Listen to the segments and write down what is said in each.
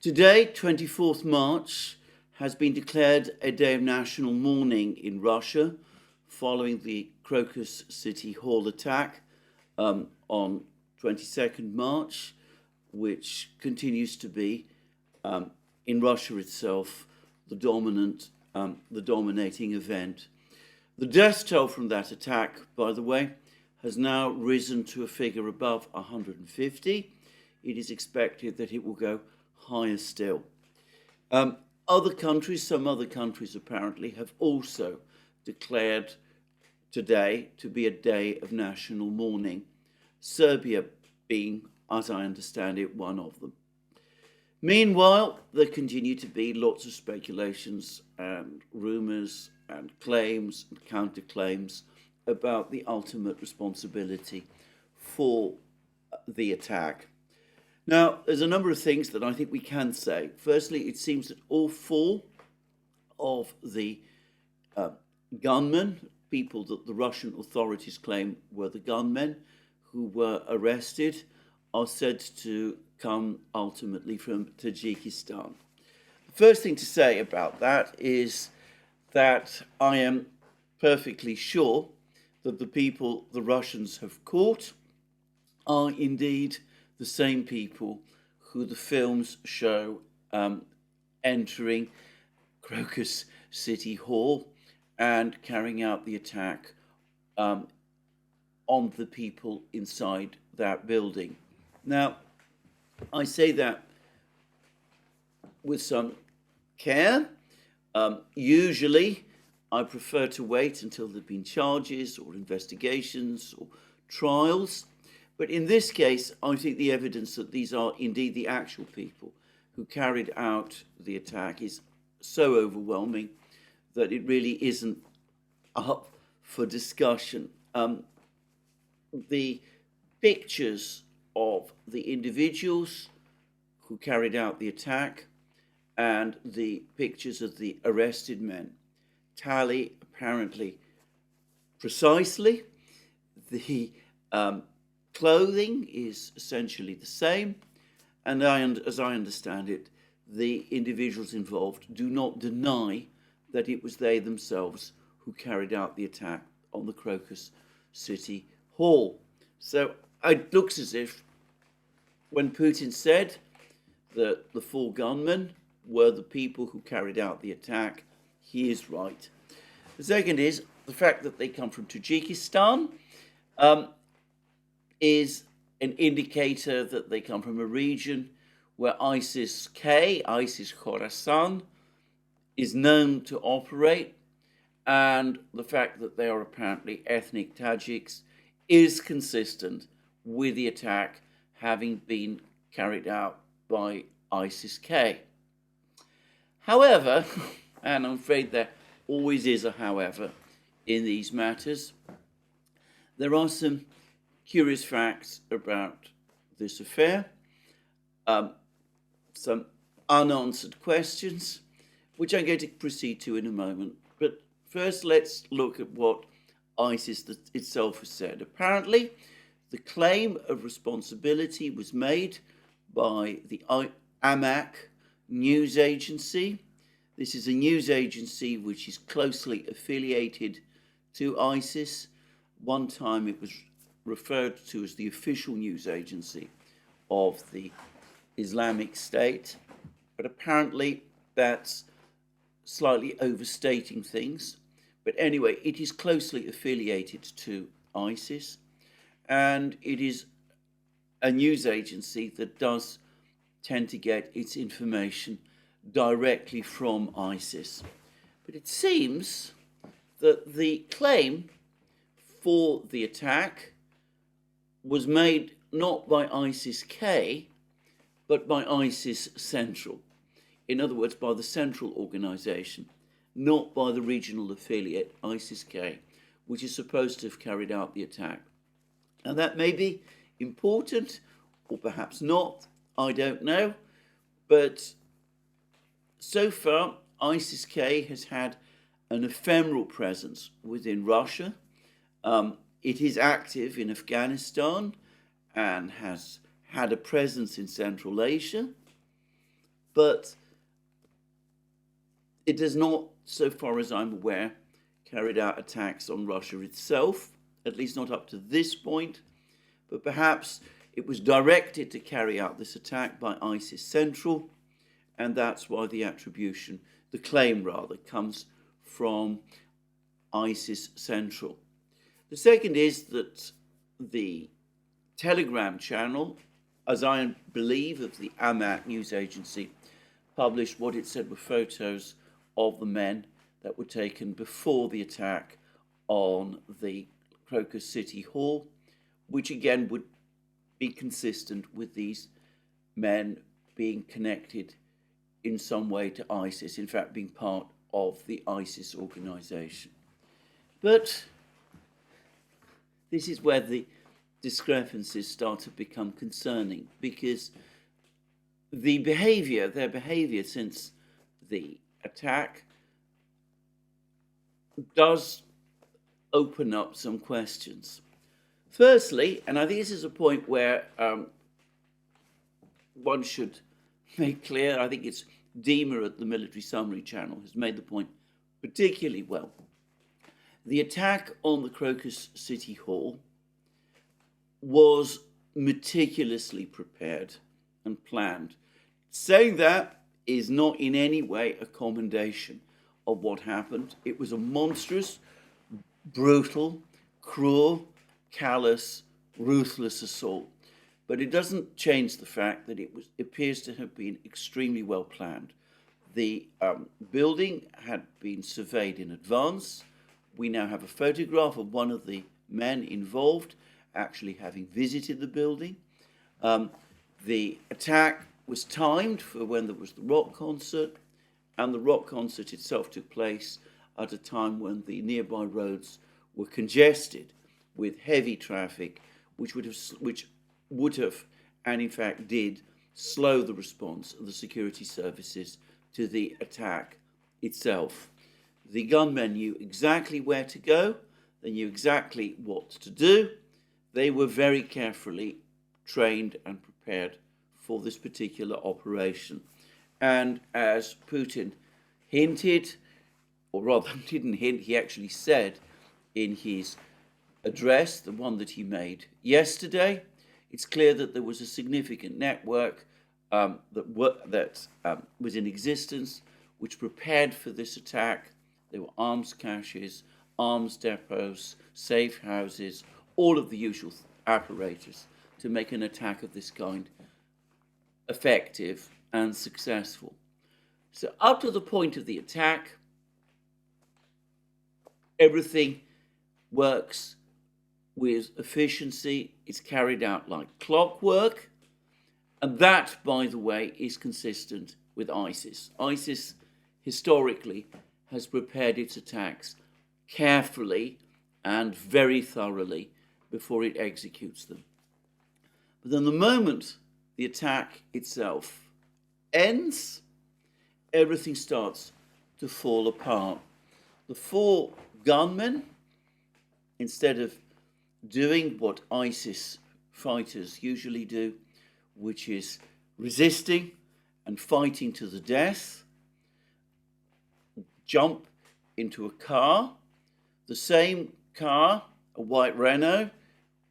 Today, 24th March, has been declared a day of national mourning in Russia following the Crocus City Hall attack on 22nd March, which continues to be, in Russia itself, the dominating event. The death toll from that attack, by the way, has now risen to a figure above 150. It is expected that it will go higher still. Some other countries apparently, have also declared today to be a day of national mourning, Serbia being, as I understand it, one of them. Meanwhile, there continue to be lots of speculations and rumours and claims and counterclaims about the ultimate responsibility for the attack. Now, there's a number of things that I think we can say. Firstly, it seems that all four of the gunmen, people that the Russian authorities claim were the gunmen who were arrested, are said to come ultimately from Tajikistan. The first thing to say about that is that I am perfectly sure that the people the Russians have caught are indeed the same people who the films show entering Crocus City Hall and carrying out the attack on the people inside that building. Now, I say that with some care. Usually, I prefer to wait until there have been charges or investigations or trials. But in this case, I think the evidence that these are indeed the actual people who carried out the attack is so overwhelming that it really isn't up for discussion. The pictures of the individuals who carried out the attack and the pictures of the arrested men tally apparently precisely. The clothing is essentially the same, and as I understand it, the individuals involved do not deny that it was they themselves who carried out the attack on the Crocus City Hall. So it looks as if when Putin said that the four gunmen were the people who carried out the attack, he is right. The second is the fact that they come from Tajikistan is an indicator that they come from a region where ISIS-K, ISIS Khorasan, is known to operate, and the fact that they are apparently ethnic Tajiks is consistent with the attack having been carried out by ISIS-K. However, and I'm afraid there always is a however in these matters, there are some curious facts about this affair, some unanswered questions, which I'm going to proceed to in a moment. But first, let's look at what ISIS itself has said. Apparently, the claim of responsibility was made by the Amaq news agency. This is a news agency which is closely affiliated to ISIS. One time it was referred to as the official news agency of the Islamic State, but apparently that's slightly overstating things. But anyway, it is closely affiliated to ISIS, and it is a news agency that does tend to get its information directly from ISIS. But it seems that the claim for the attack was made not by ISIS-K, but by ISIS Central. In other words, by the central organization, not by the regional affiliate, ISIS-K, which is supposed to have carried out the attack. Now, that may be important, or perhaps not, I don't know, but so far, ISIS-K has had an ephemeral presence within Russia. It is active in Afghanistan and has had a presence in Central Asia. but it does not, so far as I'm aware, carried out attacks on Russia itself, at least not up to this point, but perhaps it was directed to carry out this attack by ISIS Central, and that's why the attribution, the claim rather, comes from ISIS Central. The second is that the Telegram channel, as I believe of the Amat news agency, published what it said were photos of the men that were taken before the attack on the Crocus City Hall, which again would be consistent with these men being connected in some way to ISIS, in fact being part of the ISIS organization. But this is where the discrepancies start to become concerning, because their behavior since the attack does open up some questions. Firstly, and I think this is a point where one should make clear, I think it's Dima at the Military Summary Channel has made the point particularly well. The attack on the Crocus City Hall was meticulously prepared and planned. Saying that is not in any way a commendation of what happened. It was a monstrous, brutal, cruel, callous, ruthless assault. But it doesn't change the fact that it appears to have been extremely well planned. The building had been surveyed in advance. We now have a photograph of one of the men involved actually having visited the building. The attack was timed for when there was the rock concert, and the rock concert itself took place at a time when the nearby roads were congested with heavy traffic, which would have, and in fact did, slow the response of the security services to the attack itself. The gunmen knew exactly where to go. They knew exactly what to do. They were very carefully trained and prepared for this particular operation. And as Putin hinted, or rather didn't hint, he actually said in his address, the one that he made yesterday, it's clear that there was a significant network that was in existence, which prepared for this attack. There were arms caches, arms depots, safe houses, all of the usual apparatus to make an attack of this kind effective and successful. So up to the point of the attack, everything works with efficiency. It's carried out like clockwork. And that, by the way, is consistent with ISIS. ISIS, historically, has prepared its attacks carefully and very thoroughly before it executes them. But then the moment the attack itself ends, everything starts to fall apart. The four gunmen, instead of doing what ISIS fighters usually do, which is resisting and fighting to the death, jump into a car, the same car, a white Renault,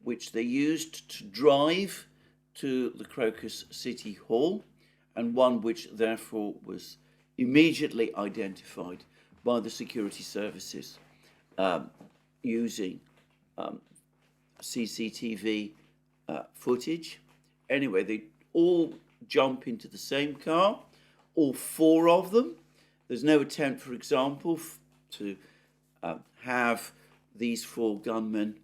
which they used to drive to the Crocus City Hall, and one which therefore was immediately identified by the security services using CCTV footage. Anyway, they all jump into the same car, all four of them. There's no attempt, for example, to have these four gunmen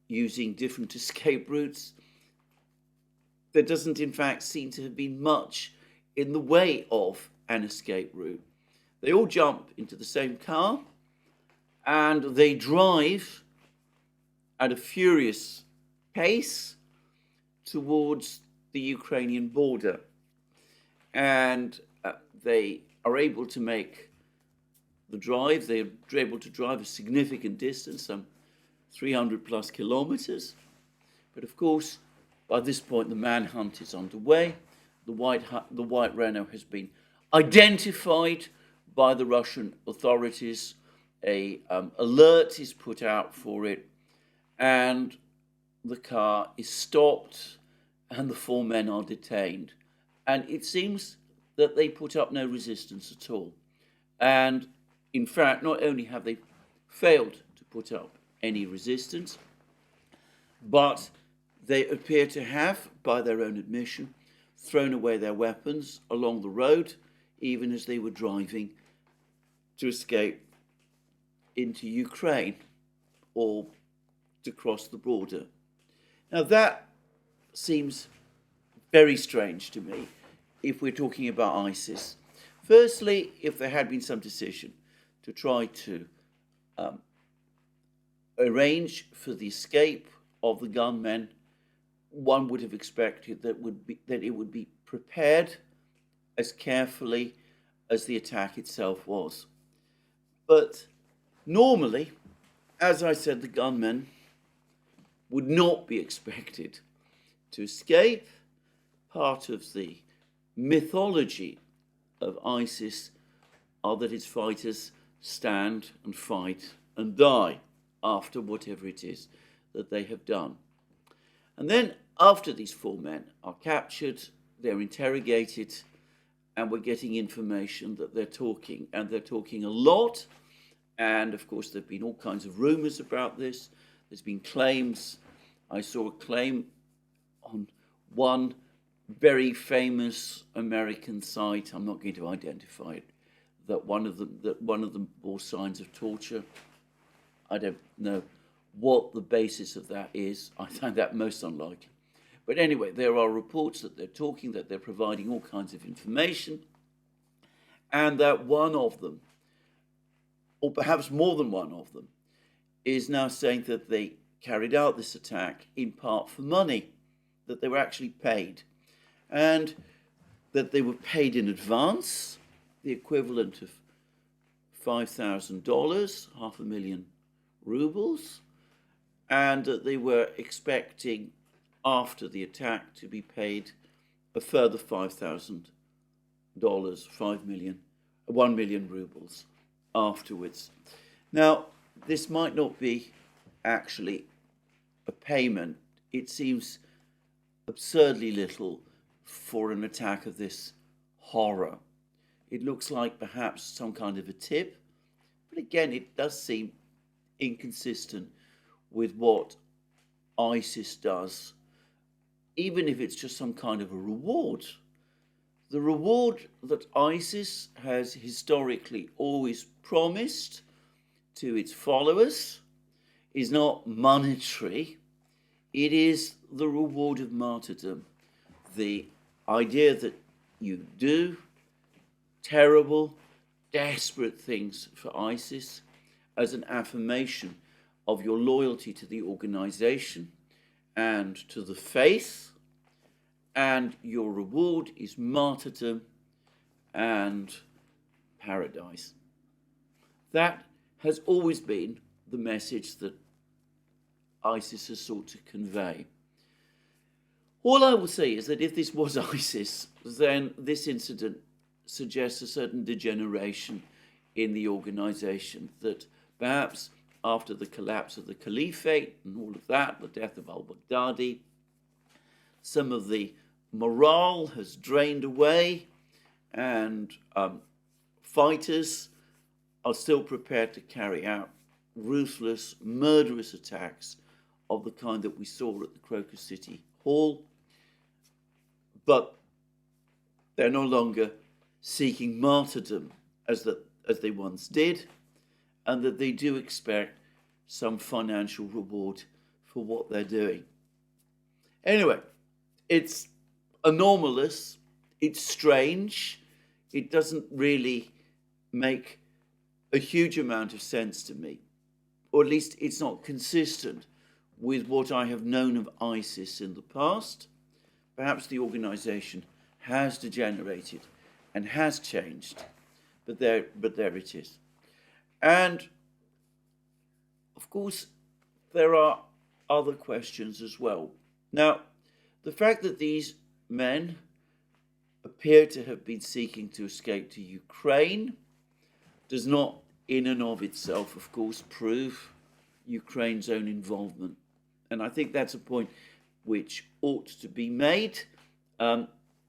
using different escape routes. There doesn't, in fact, seem to have been much in the way of an escape route. They all jump into the same car and they drive at a furious pace towards the Ukrainian border. And they are able to make the drive. They're able to drive a significant distance, some 300 plus kilometers. But of course, by this point, the manhunt is underway. the white Renault has been identified by the Russian authorities. A alert is put out for it, and the car is stopped, and the 4 men are detained. And it seems that they put up no resistance at all. And in fact, not only have they failed to put up any resistance, but they appear to have, by their own admission, thrown away their weapons along the road, even as they were driving to escape into Ukraine or to cross the border. Now that seems very strange to me if we're talking about ISIS. Firstly, if there had been some decision to try to arrange for the escape of the gunmen, one would have expected that it would be prepared as carefully as the attack itself was. But normally, as I said, the gunmen would not be expected to escape. Part of the mythology of ISIS are that its fighters stand and fight and die after whatever it is that they have done. And then after these 4 men are captured, they're interrogated, and we're getting information that they're talking, and they're talking a lot. And of course, there have been all kinds of rumors about this. There's been claims. I saw a claim on one very famous American site, I'm not going to identify it, that one of them bore signs of torture. I don't know what the basis of that is. I find that most unlikely. But anyway, there are reports that they're talking, that they're providing all kinds of information, and that one of them, or perhaps more than one of them, is now saying that they carried out this attack in part for money, that they were actually paid, and that they were paid in advance, the equivalent of $5,000, 500,000 rubles, and that they were expecting, after the attack, to be paid a further $5,000, 1 million rubles afterwards. Now, this might not be actually a payment. It seems absurdly little for an attack of this horror. It looks like perhaps some kind of a tip, but again, it does seem inconsistent with what ISIS does, even if it's just some kind of a reward. The reward that ISIS has historically always promised to its followers is not monetary. It is the reward of martyrdom. The idea that you do terrible, desperate things for ISIS as an affirmation of your loyalty to the organization and to the faith, and your reward is martyrdom and paradise. That has always been the message that ISIS has sought to convey. All I will say is that if this was ISIS, then this incident suggests a certain degeneration in the organization, that perhaps after the collapse of the caliphate and all of that, the death of al-Baghdadi, some of the morale has drained away, and fighters are still prepared to carry out ruthless, murderous attacks of the kind that we saw at the Crocus City Hall. But they're no longer seeking martyrdom as they once did, and that they do expect some financial reward for what they're doing. Anyway, it's anomalous, it's strange, it doesn't really make a huge amount of sense to me, or at least it's not consistent with what I have known of ISIS in the past. Perhaps the organization has degenerated and has changed, but there it is. And of course, there are other questions as well. Now, the fact that these men appear to have been seeking to escape to Ukraine does not, in and of itself, of course, prove Ukraine's own involvement. And I think that's a point which ought to be made.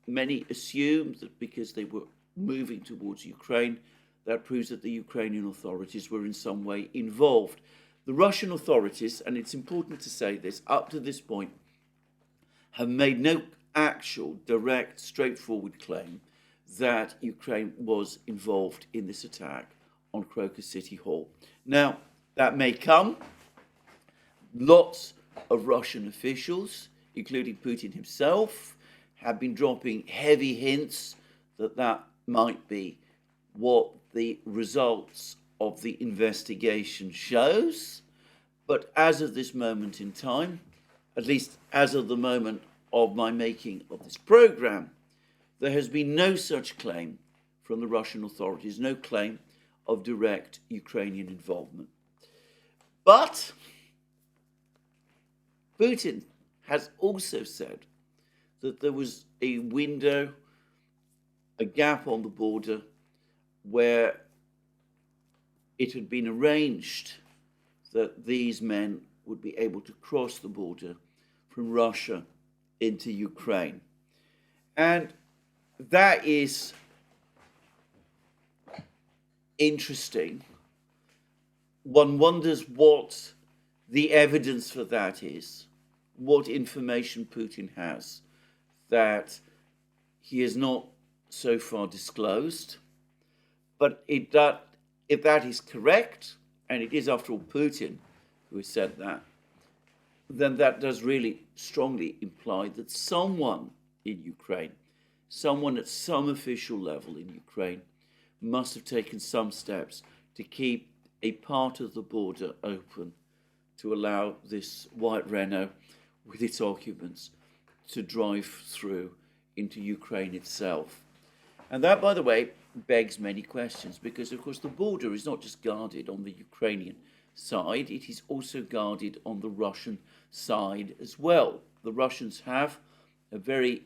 Many assume that because they were moving towards Ukraine, that proves that the Ukrainian authorities were in some way involved. The Russian authorities, and it's important to say this, up to this point, have made no actual, direct, straightforward claim that Ukraine was involved in this attack on Crocus City Hall. Now, that may come. Lots of Russian officials, including Putin himself, have been dropping heavy hints that that might be what the results of the investigation shows. But as of this moment in time, at least as of the moment of my making of this program, there has been no such claim from the Russian authorities, no claim of direct Ukrainian involvement. But Putin has also said that there was a window, a gap on the border where it had been arranged that these men would be able to cross the border from Russia into Ukraine. And that is interesting. One wonders what the evidence for that is, what information Putin has that he has not so far disclosed. But if that is correct, and it is after all Putin who has said that, then that does really strongly imply that someone in Ukraine, someone at some official level in Ukraine, must have taken some steps to keep a part of the border open to allow this white Renault with its occupants to drive through into Ukraine itself. And that, by the way, begs many questions because, of course, the border is not just guarded on the Ukrainian side, it is also guarded on the Russian side as well. The Russians have a very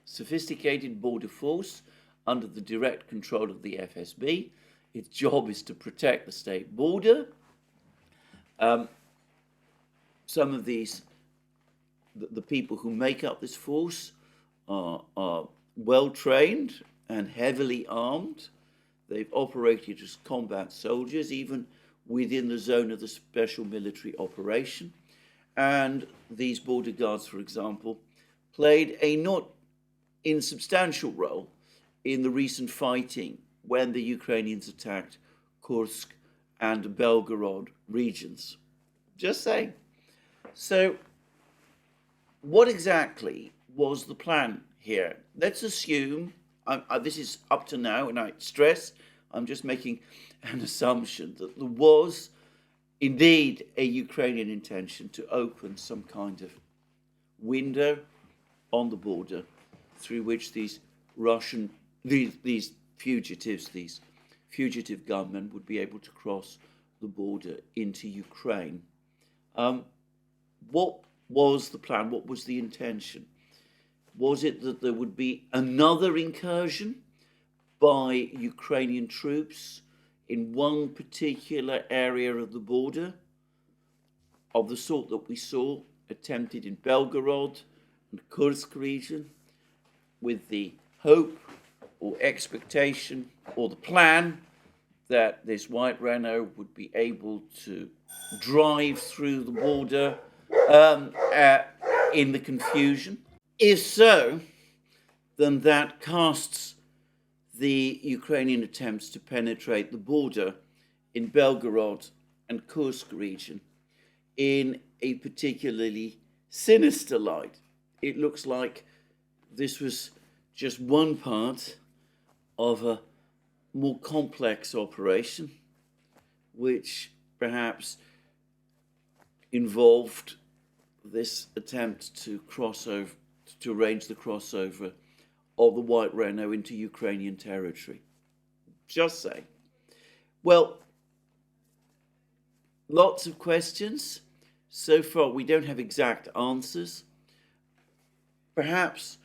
sophisticated border force under the direct control of the FSB. Its job is to protect the state border. Some of these, the people who make up this force are well trained and heavily armed. They've operated as combat soldiers, even within the zone of the special military operation. And these border guards, for example, played a not insubstantial role in the recent fighting when the Ukrainians attacked Kursk and Belgorod regions. Just saying. So, what exactly was the plan here? Let's assume, this is up to now, and I stress, I'm just making an assumption that there was indeed a Ukrainian intention to open some kind of window on the border through which these fugitive gunmen would be able to cross the border into Ukraine. What was the plan? What was the intention? Was it that there would be another incursion by Ukrainian troops in one particular area of the border, of the sort that we saw attempted in Belgorod and Kursk region, with the hope or expectation or the plan that this white Renault would be able to drive through the border in the confusion? If so, then that casts the Ukrainian attempts to penetrate the border in Belgorod and Kursk region in a particularly sinister light. It looks like this was just one part of a more complex operation, which perhaps involved this attempt to arrange the crossover of the white Renault into Ukrainian territory. Just saying. Well, lots of questions. So far, we don't have exact answers. Perhaps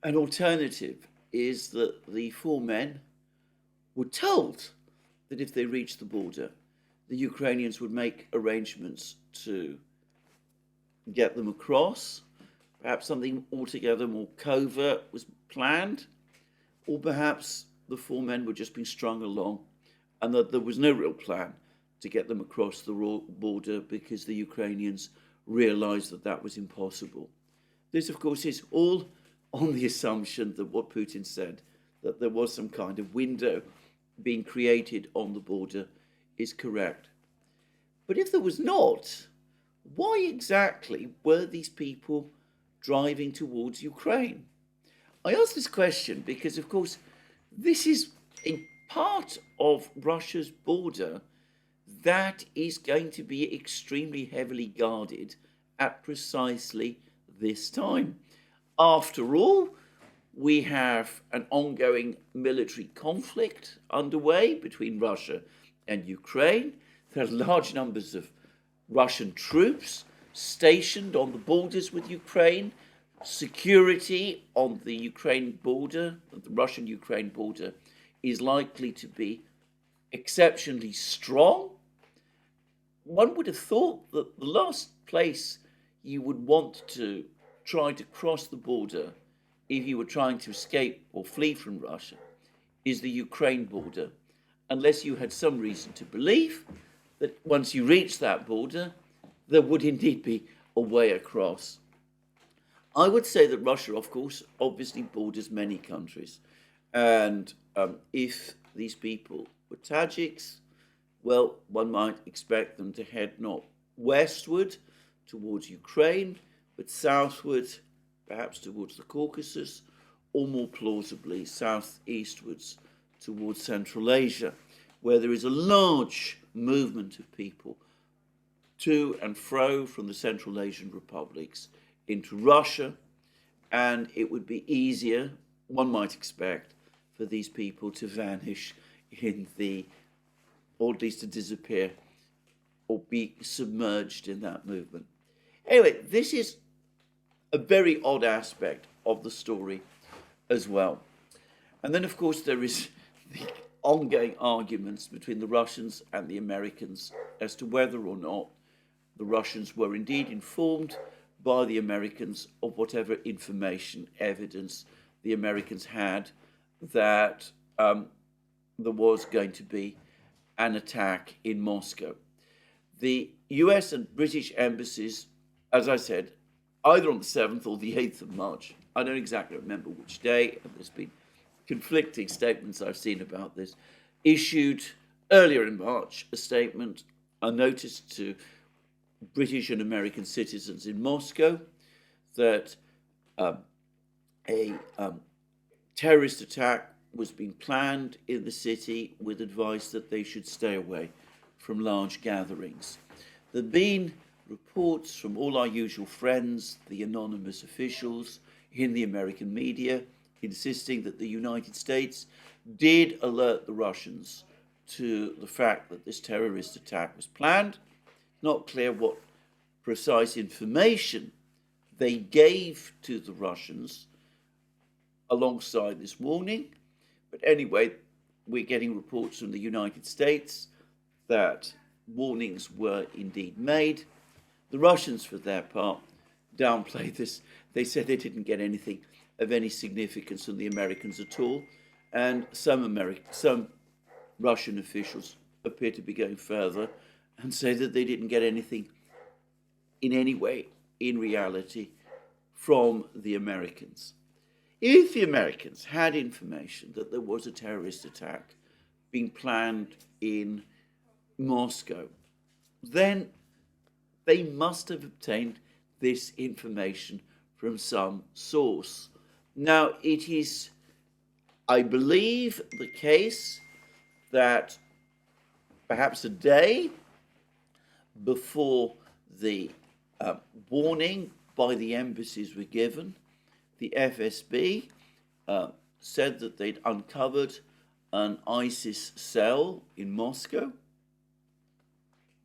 an alternative is that the four men were told that if they reached the border, the Ukrainians would make arrangements to get them across. Perhaps something altogether more covert was planned, or perhaps the four men were just being strung along and that there was no real plan to get them across the border because the Ukrainians realized that that was impossible. This, of course, is all on the assumption that what Putin said, that there was some kind of window being created on the border, is correct. But if there was not, why exactly were these people driving towards Ukraine? I ask this question because, of course, this is a part of Russia's border that is going to be extremely heavily guarded at precisely this time. After all, we have an ongoing military conflict underway between Russia and Ukraine. There are large numbers of Russian troops stationed on the borders with Ukraine. Security on the Ukraine border, the Russian-Ukraine border, is likely to be exceptionally strong. One would have thought that the last place you would want to try to cross the border if you were trying to escape or flee from Russia is the Ukraine border, unless you had some reason to believe that once you reach that border, there would indeed be a way across. I would say that Russia, of course, obviously borders many countries. And if these people were Tajiks, well, one might expect them to head not westward towards Ukraine, but southward, perhaps towards the Caucasus, or more plausibly, southeastwards towards Central Asia, where there is a large movement of people to and fro from the Central Asian republics into Russia, and it would be easier, one might expect, for these people to vanish in the, or at least to disappear, or be submerged in that movement. Anyway, this is a very odd aspect of the story as well. And then, of course, there is the ongoing arguments between the Russians and the Americans as to whether or not the Russians were indeed informed by the Americans of whatever information, evidence the Americans had that there was going to be an attack in Moscow. The US and British embassies, as I said, either on the 7th or the 8th of March, I don't exactly remember which day, and there's been conflicting statements I've seen about this, issued earlier in March a statement, a notice to British and American citizens in Moscow that a terrorist attack was being planned in the city with advice that they should stay away from large gatherings. There have been reports from all our usual friends, the anonymous officials in the American media, insisting that the United States did alert the Russians to the fact that this terrorist attack was planned. Not clear what precise information they gave to the Russians alongside this warning. But anyway, we're getting reports from the United States that warnings were indeed made. The Russians, for their part, downplayed this. They said they didn't get anything of any significance from the Americans at all. And some Russian officials appear to be going further and say that they didn't get anything in any way, in reality, from the Americans. If the Americans had information that there was a terrorist attack being planned in Moscow, then they must have obtained this information from some source. Now, it is, I believe, the case that perhaps a day before the warning by the embassies were given, the FSB said that they'd uncovered an ISIS cell in Moscow.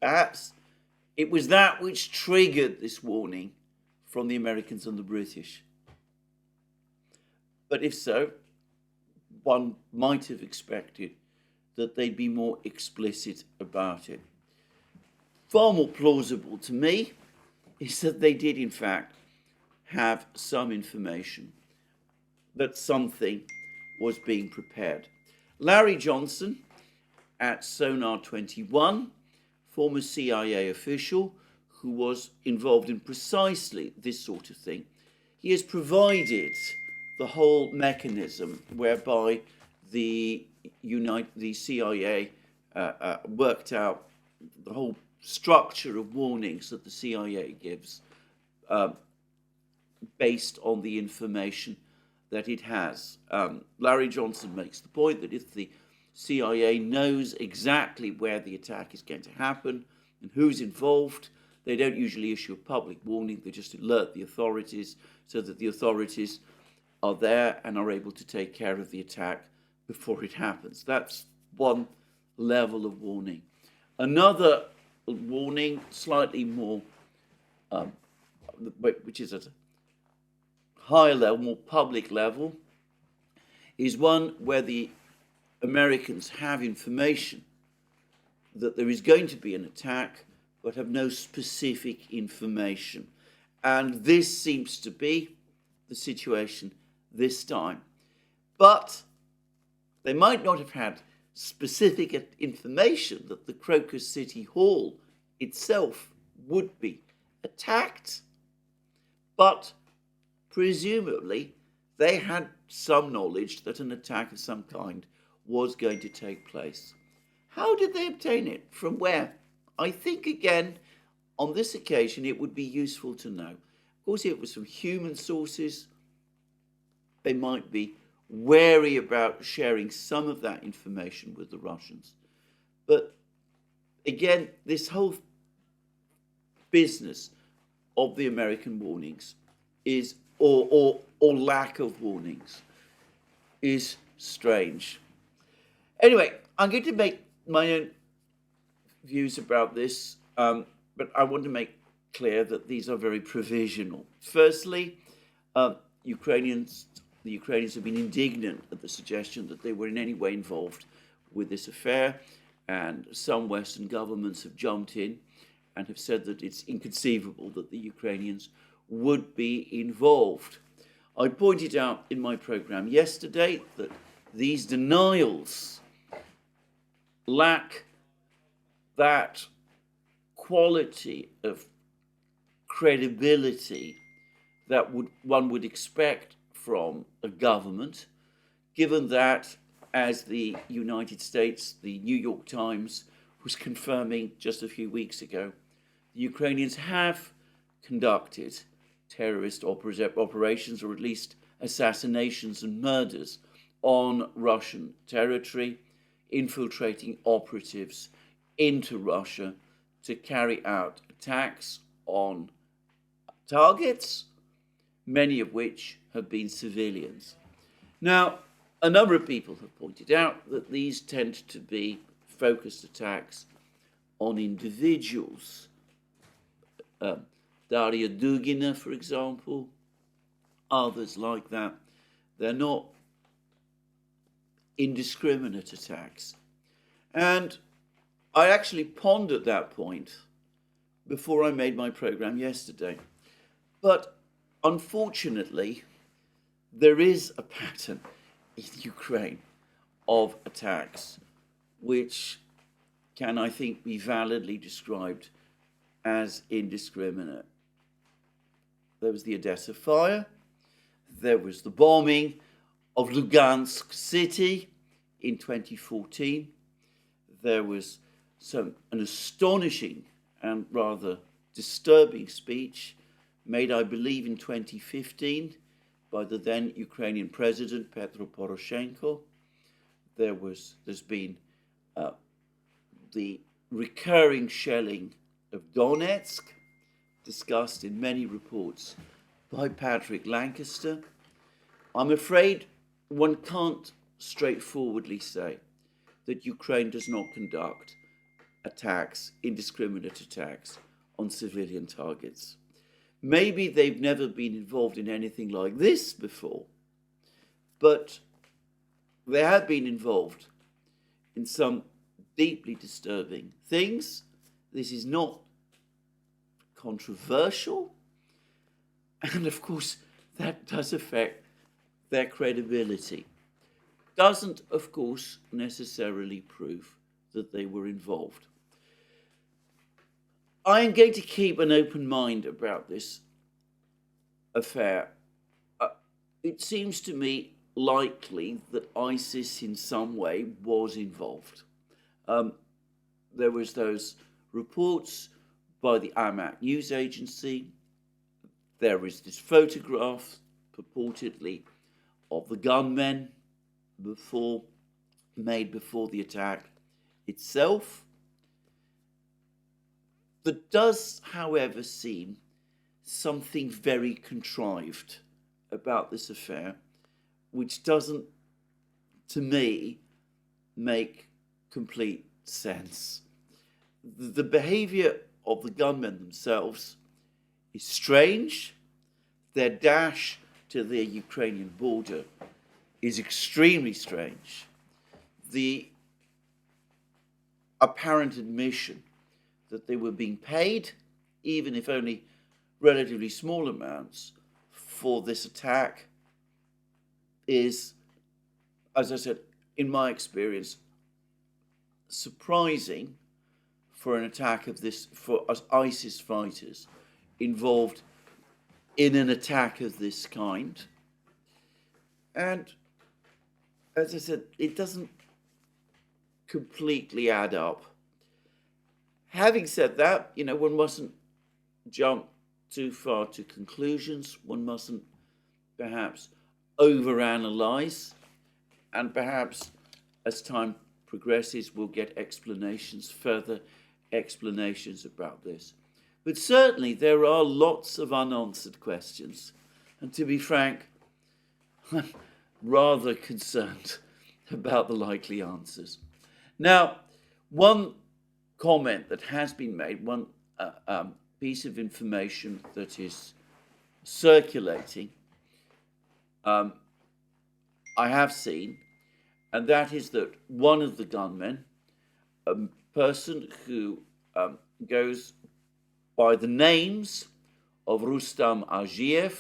Perhaps it was that which triggered this warning from the Americans and the British. But if so, one might have expected that they'd be more explicit about it. Far more plausible to me is that they did in fact have some information that something was being prepared. Larry Johnson at Sonar 21, former CIA official who was involved in precisely this sort of thing, he has provided the whole mechanism whereby the CIA worked out the whole structure of warnings that the CIA gives based on the information that it has. Larry Johnson makes the point that if the CIA knows exactly where the attack is going to happen and who's involved, they don't usually issue a public warning. They just alert the authorities so that the authorities are there and are able to take care of the attack before it happens. That's one level of warning. Another warning, slightly more, which is at a higher level, more public level, is one where the Americans have information that there is going to be an attack, but have no specific information. And this seems to be the situation this time. But they might not have had specific information that the Crocus City Hall itself would be attacked, but presumably they had some knowledge that an attack of some kind was going to take place. How did they obtain it? From where? I think, again, on this occasion, it would be useful to know. Of course, it was from human sources. They might be wary about sharing some of that information with the Russians. But again, this whole business of the American warnings is, or lack of warnings, is strange. Anyway, I'm going to make my own views about this, but I want to make clear that these are very provisional. Firstly, the Ukrainians have been indignant at the suggestion that they were in any way involved with this affair, and some Western governments have jumped in and have said that it's inconceivable that the Ukrainians would be involved. I pointed out in my program yesterday that these denials lack that quality of credibility that one would expect from a government, given that, as the United States, the New York Times was confirming just a few weeks ago, the Ukrainians have conducted terrorist operations, or at least assassinations and murders on Russian territory, infiltrating operatives into Russia to carry out attacks on targets, many of which have been civilians. Now, a number of people have pointed out that these tend to be focused attacks on individuals. Daria Dugina, for example, others like that. They're not indiscriminate attacks. And I actually pondered that point before I made my program yesterday. But unfortunately, there is a pattern in Ukraine of attacks which can, I think, be validly described as indiscriminate. There was the Odessa fire. There was the bombing of Lugansk city in 2014. There was an astonishing and rather disturbing speech made, I believe, in 2015 by the then Ukrainian president, Petro Poroshenko. There's been the recurring shelling of Donetsk, discussed in many reports by Patrick Lancaster. I'm afraid one can't straightforwardly say that Ukraine does not conduct attacks, indiscriminate attacks on civilian targets. Maybe they've never been involved in anything like this before, but they have been involved in some deeply disturbing things. This is not controversial. And of course, that does affect their credibility. Doesn't, of course, necessarily prove that they were involved. I am going to keep an open mind about this affair. It seems to me likely that ISIS in some way was involved. There was those reports by the Amaq news agency. There is this photograph purportedly of the gunmen made before the attack itself. There does, however, seem something very contrived about this affair, which doesn't, to me, make complete sense. The behavior of the gunmen themselves is strange. Their dash to the Ukrainian border is extremely strange. The apparent admission that they were being paid, even if only relatively small amounts, for this attack is, as I said, in my experience, surprising for an attack of this, for us ISIS fighters involved in an attack of this kind. And as I said, it doesn't completely add up. Having said that, one mustn't jump too far to conclusions. One mustn't perhaps overanalyze. And perhaps as time progresses, we'll get further explanations about this. But certainly there are lots of unanswered questions. And to be frank, I'm rather concerned about the likely answers. Now, one comment that has been made, one piece of information that is circulating, I have seen, and that is that one of the gunmen, a person who goes by the names of Rustam Agiev,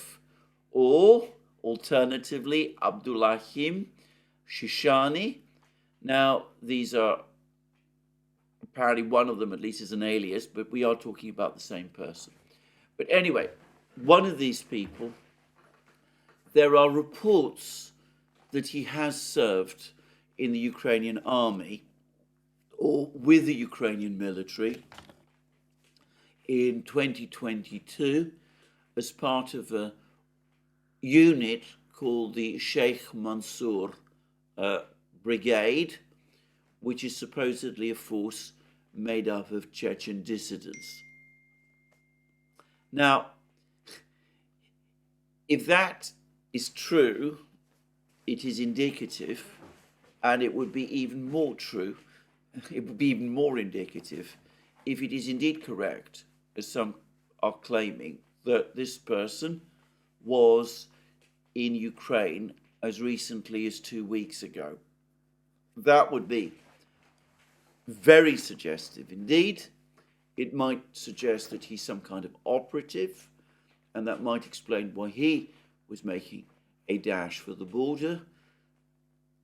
or alternatively Abdullahim Shishani. Now, these are apparently one of them at least is an alias, but we are talking about the same person. But anyway, one of these people, there are reports that he has served in the Ukrainian army or with the Ukrainian military in 2022 as part of a unit called the Sheikh Mansour Brigade, which is supposedly a force made up of Chechen dissidents. Now, if that is true, it is indicative, and it would be even more true, it would be even more indicative if it is indeed correct, as some are claiming, that this person was in Ukraine as recently as 2 weeks ago. That would be very suggestive indeed. It might suggest that he's some kind of operative, and that might explain why he was making a dash for the border.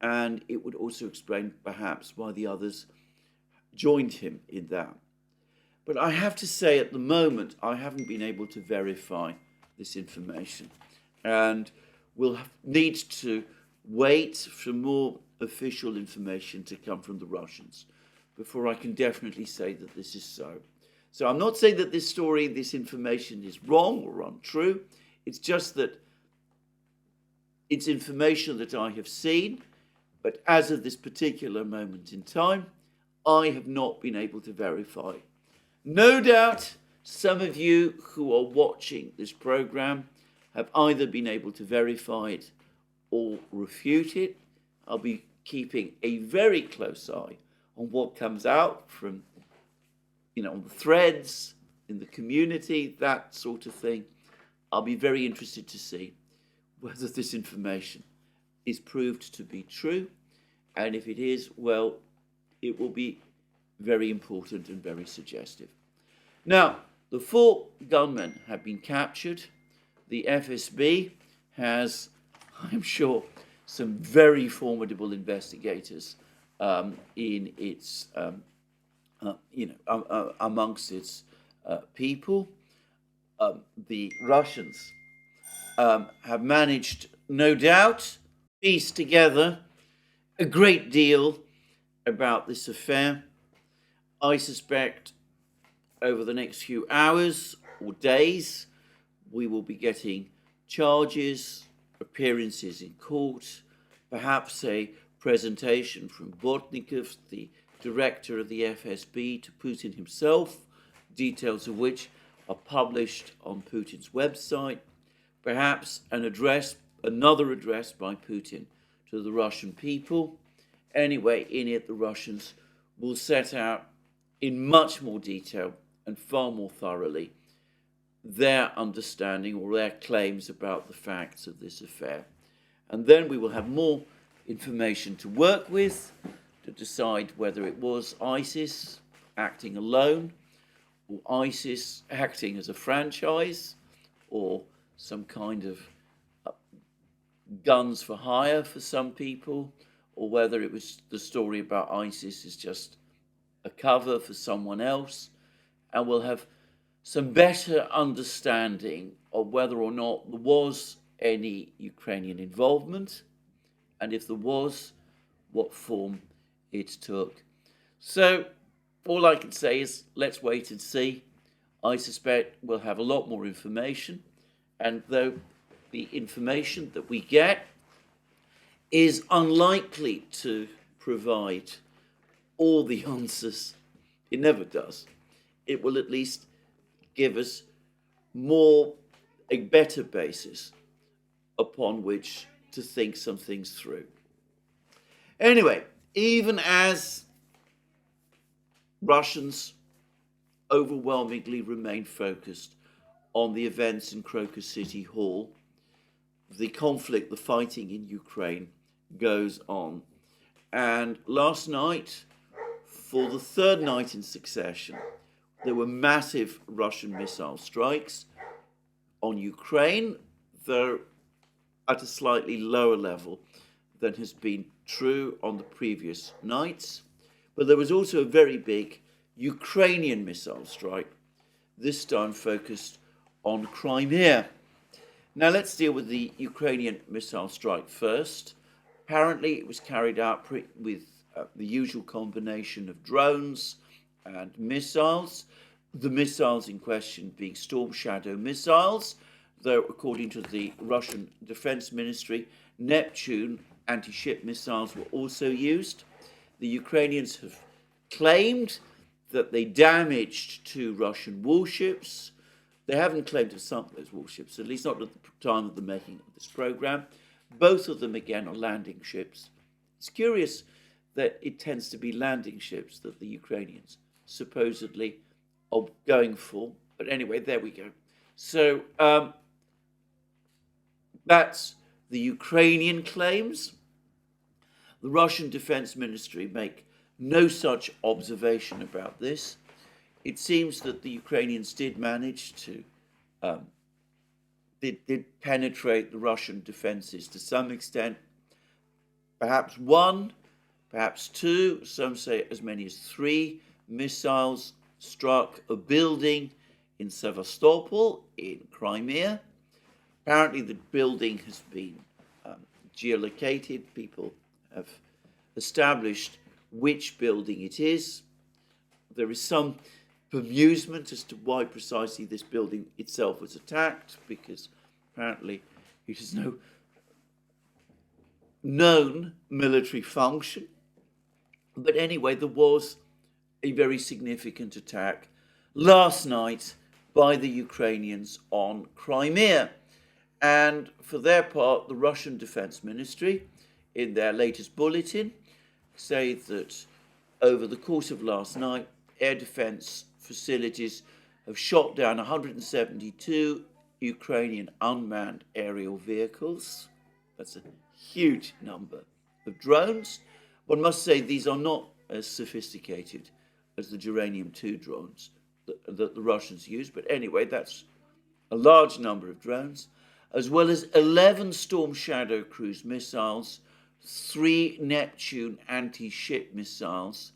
And it would also explain perhaps why the others joined him in that. But I have to say, at the moment, I haven't been able to verify this information. And we'll need to wait for more official information to come from the Russians before I can definitely say that this is so. So I'm not saying that this story, this information is wrong or untrue. It's just that it's information that I have seen, but as of this particular moment in time, I have not been able to verify. No doubt some of you who are watching this program have either been able to verify it or refute it. I'll be keeping a very close eye on what comes out from, on the threads, in the community, that sort of thing. I'll be very interested to see whether this information is proved to be true. And if it is, well, it will be very important and very suggestive. Now, the 4 gunmen have been captured. The FSB has, I'm sure, some very formidable investigators in its, amongst its people. The Russians have managed, no doubt, piece together a great deal about this affair. I suspect over the next few hours or days, we will be getting charges, appearances in court, perhaps a presentation from Bortnikov, the director of the FSB, to Putin himself, details of which are published on Putin's website, perhaps another address by Putin to the Russian people. Anyway, in it, the Russians will set out in much more detail and far more thoroughly their understanding or their claims about the facts of this affair. And then we will have more information to work with to decide whether it was ISIS acting alone, or ISIS acting as a franchise, or some kind of guns for hire for some people, or whether it was the story about ISIS is just a cover for someone else. And we'll have some better understanding of whether or not there was any Ukrainian involvement, and if there was, what form it took. So all I can say is let's wait and see. I suspect we'll have a lot more information, and though the information that we get is unlikely to provide all the answers, it never does, it will at least give us a better basis upon which to think some things through. Anyway, even as Russians overwhelmingly remain focused on the events in Crocus City Hall, the conflict, the fighting in Ukraine goes on. And last night, for the 3rd night in succession, there were massive Russian missile strikes on Ukraine, though at a slightly lower level than has been true on the previous nights. But there was also a very big Ukrainian missile strike, this time focused on Crimea. Now let's deal with the Ukrainian missile strike first. Apparently it was carried out with the usual combination of drones and missiles, the missiles in question being Storm Shadow missiles, though according to the Russian Defense Ministry, Neptune anti-ship missiles were also used. The Ukrainians have claimed that they damaged 2 Russian warships. They haven't claimed to sunk those warships, at least not at the time of the making of this program. Both of them, again, are landing ships. It's curious that it tends to be landing ships that the Ukrainians supposedly are going for. But anyway, there we go. So that's the Ukrainian claims. The Russian Defense Ministry make no such observation about this. It seems that the Ukrainians did manage to did penetrate the Russian defenses to some extent. Perhaps 1, perhaps 2, some say as many as 3 missiles struck a building in Sevastopol in Crimea. Apparently the building has been geolocated. People have established which building it is. There is some bemusement as to why precisely this building itself was attacked, because apparently it has no known military function. But anyway, there was a very significant attack last night by the Ukrainians on Crimea. And for their part, the Russian Defense Ministry, in their latest bulletin, say that over the course of last night, air defense facilities have shot down 172 Ukrainian unmanned aerial vehicles. That's a huge number of drones. One must say these are not as sophisticated as the Geranium-2 drones that the Russians use, but anyway, that's a large number of drones, as well as 11 Storm Shadow cruise missiles, 3 Neptune anti-ship missiles,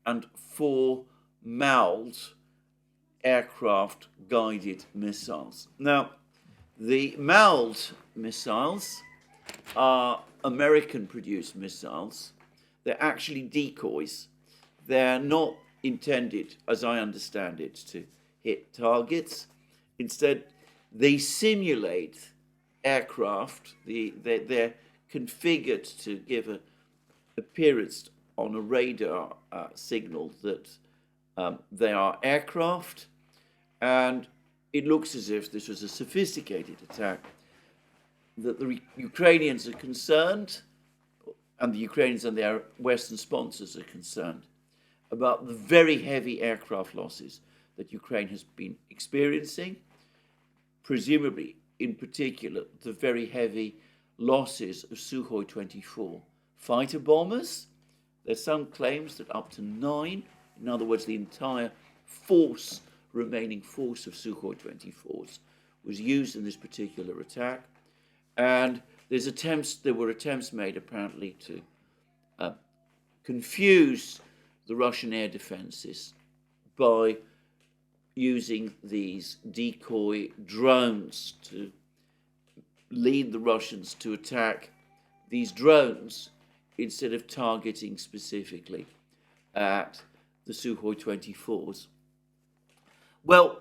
and 4 MALD aircraft guided missiles. Now, the MALD missiles are American-produced missiles. They're actually decoys. They're not intended, as I understand it, to hit targets. Instead, they simulate aircraft. They're configured to give an appearance on a radar signal that they are aircraft, and it looks as if this was a sophisticated attack, that the Ukrainians are concerned, and the Ukrainians and their Western sponsors are concerned about the very heavy aircraft losses that Ukraine has been experiencing, presumably, in particular, the very heavy losses of Sukhoi 24 fighter bombers. There's some claims that up to 9, in other words, the entire remaining force of Sukhoi 24s was used in this particular attack. And there were attempts made apparently to confuse the Russian air defenses by using these decoy drones to lead the Russians to attack these drones instead of targeting specifically at the Sukhoi 24s. Well,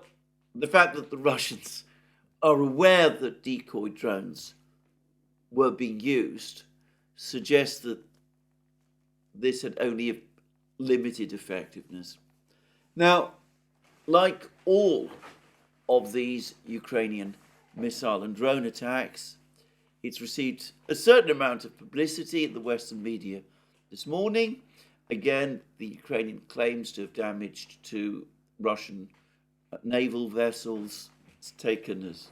the fact that the Russians are aware that decoy drones were being used suggests that this had only a limited effectiveness. Now, like all of these Ukrainian missile and drone attacks, it's received a certain amount of publicity in the Western media this morning. Again, the Ukrainian claims to have damaged 2 Russian naval vessels. It's taken as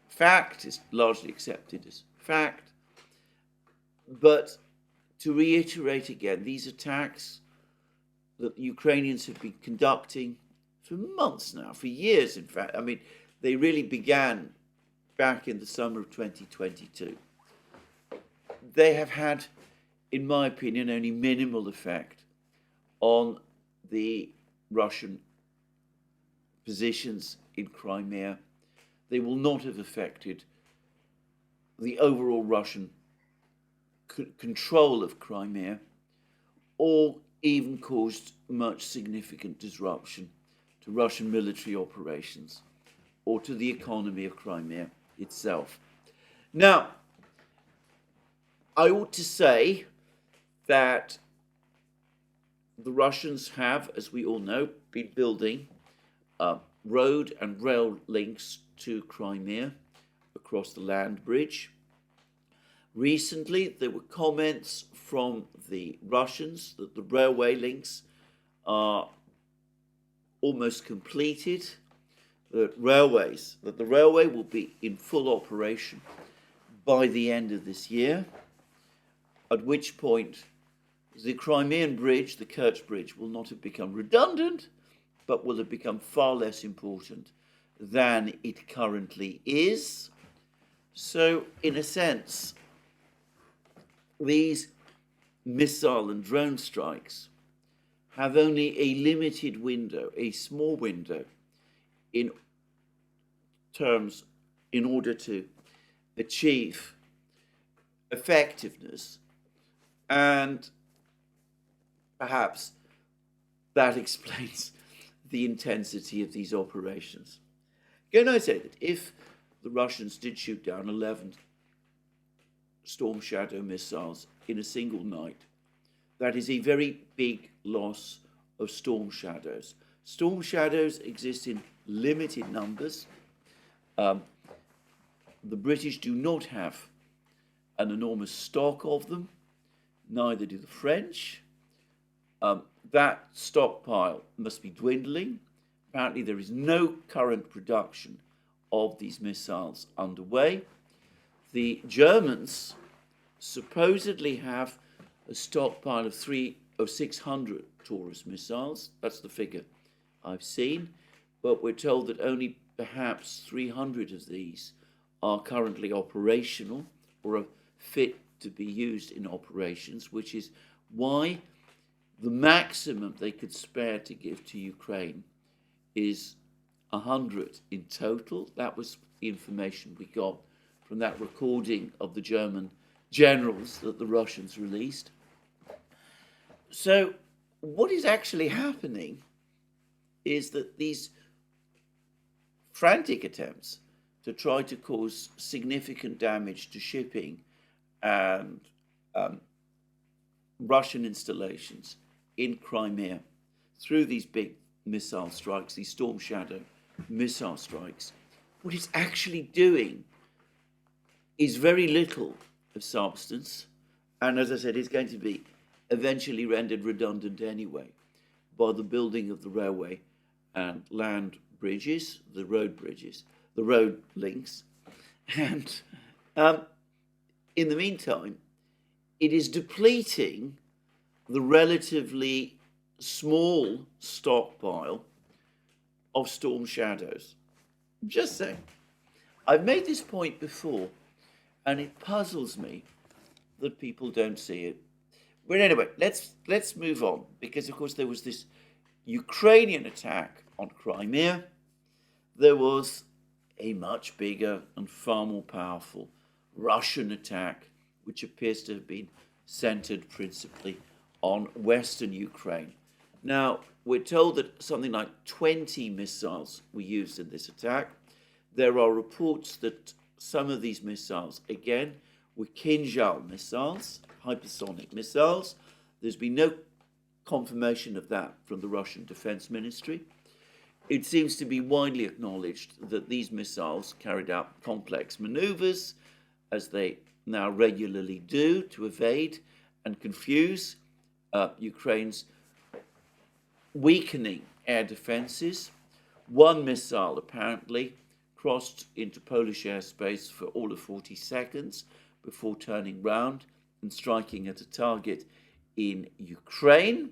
fact, it's largely accepted as fact. But to reiterate again, these attacks that the Ukrainians have been conducting for months now, for years in fact, I mean, they really began back in the summer of 2022. They have had, in my opinion, only minimal effect on the Russian positions in Crimea. They will not have affected the overall Russian control of Crimea, or even caused much significant disruption to Russian military operations or to the economy of Crimea itself. Now, I ought to say that the Russians have, as we all know, been building road and rail links to Crimea across the land bridge. Recently, there were comments from the Russians that the railway links are almost completed, that the railway will be in full operation by the end of this year, at which point the Crimean bridge, the Kerch bridge, will not have become redundant, but will have become far less important than it currently is. So, in a sense, these missile and drone strikes have only a limited window, a small window, in order to achieve effectiveness, and perhaps that explains the intensity of these operations. Can I say that if the Russians did shoot down 11 Storm Shadow missiles in a single night, that is a very big loss of Storm Shadows. Storm Shadows exist in limited numbers. The British do not have an enormous stock of them, neither do the French. That stockpile must be dwindling. Apparently there is no current production of these missiles underway. The Germans supposedly have a stockpile of 600 Taurus missiles. That's the figure I've seen. But we're told that only perhaps 300 of these are currently operational or are fit to be used in operations, which is why the maximum they could spare to give to Ukraine is 100 in total. That was the information we got from that recording of the German generals that the Russians released. So what is actually happening is that these frantic attempts to try to cause significant damage to shipping and Russian installations in Crimea through these big missile strikes, these Storm Shadow missile strikes, what it's actually doing is very little of substance, and as I said, is going to be eventually rendered redundant anyway by the building of the railway and land bridges, the road links, and in the meantime, it is depleting the relatively small stockpile of Storm Shadows. Just saying. I've made this point before, and it puzzles me that people don't see it. But anyway, let's move on, because of course there was this Ukrainian attack on Crimea. There was a much bigger and far more powerful Russian attack, which appears to have been centered principally on Western Ukraine. Now, we're told that something like 20 missiles were used in this attack. There are reports that some of these missiles, again, were Kinzhal missiles, hypersonic missiles. There's been no confirmation of that from the Russian Defense Ministry. It seems to be widely acknowledged that these missiles carried out complex maneuvers, as they now regularly do, to evade and confuse Ukraine's weakening air defenses. One missile apparently crossed into Polish airspace for all of 40 seconds before turning round and striking at a target in Ukraine.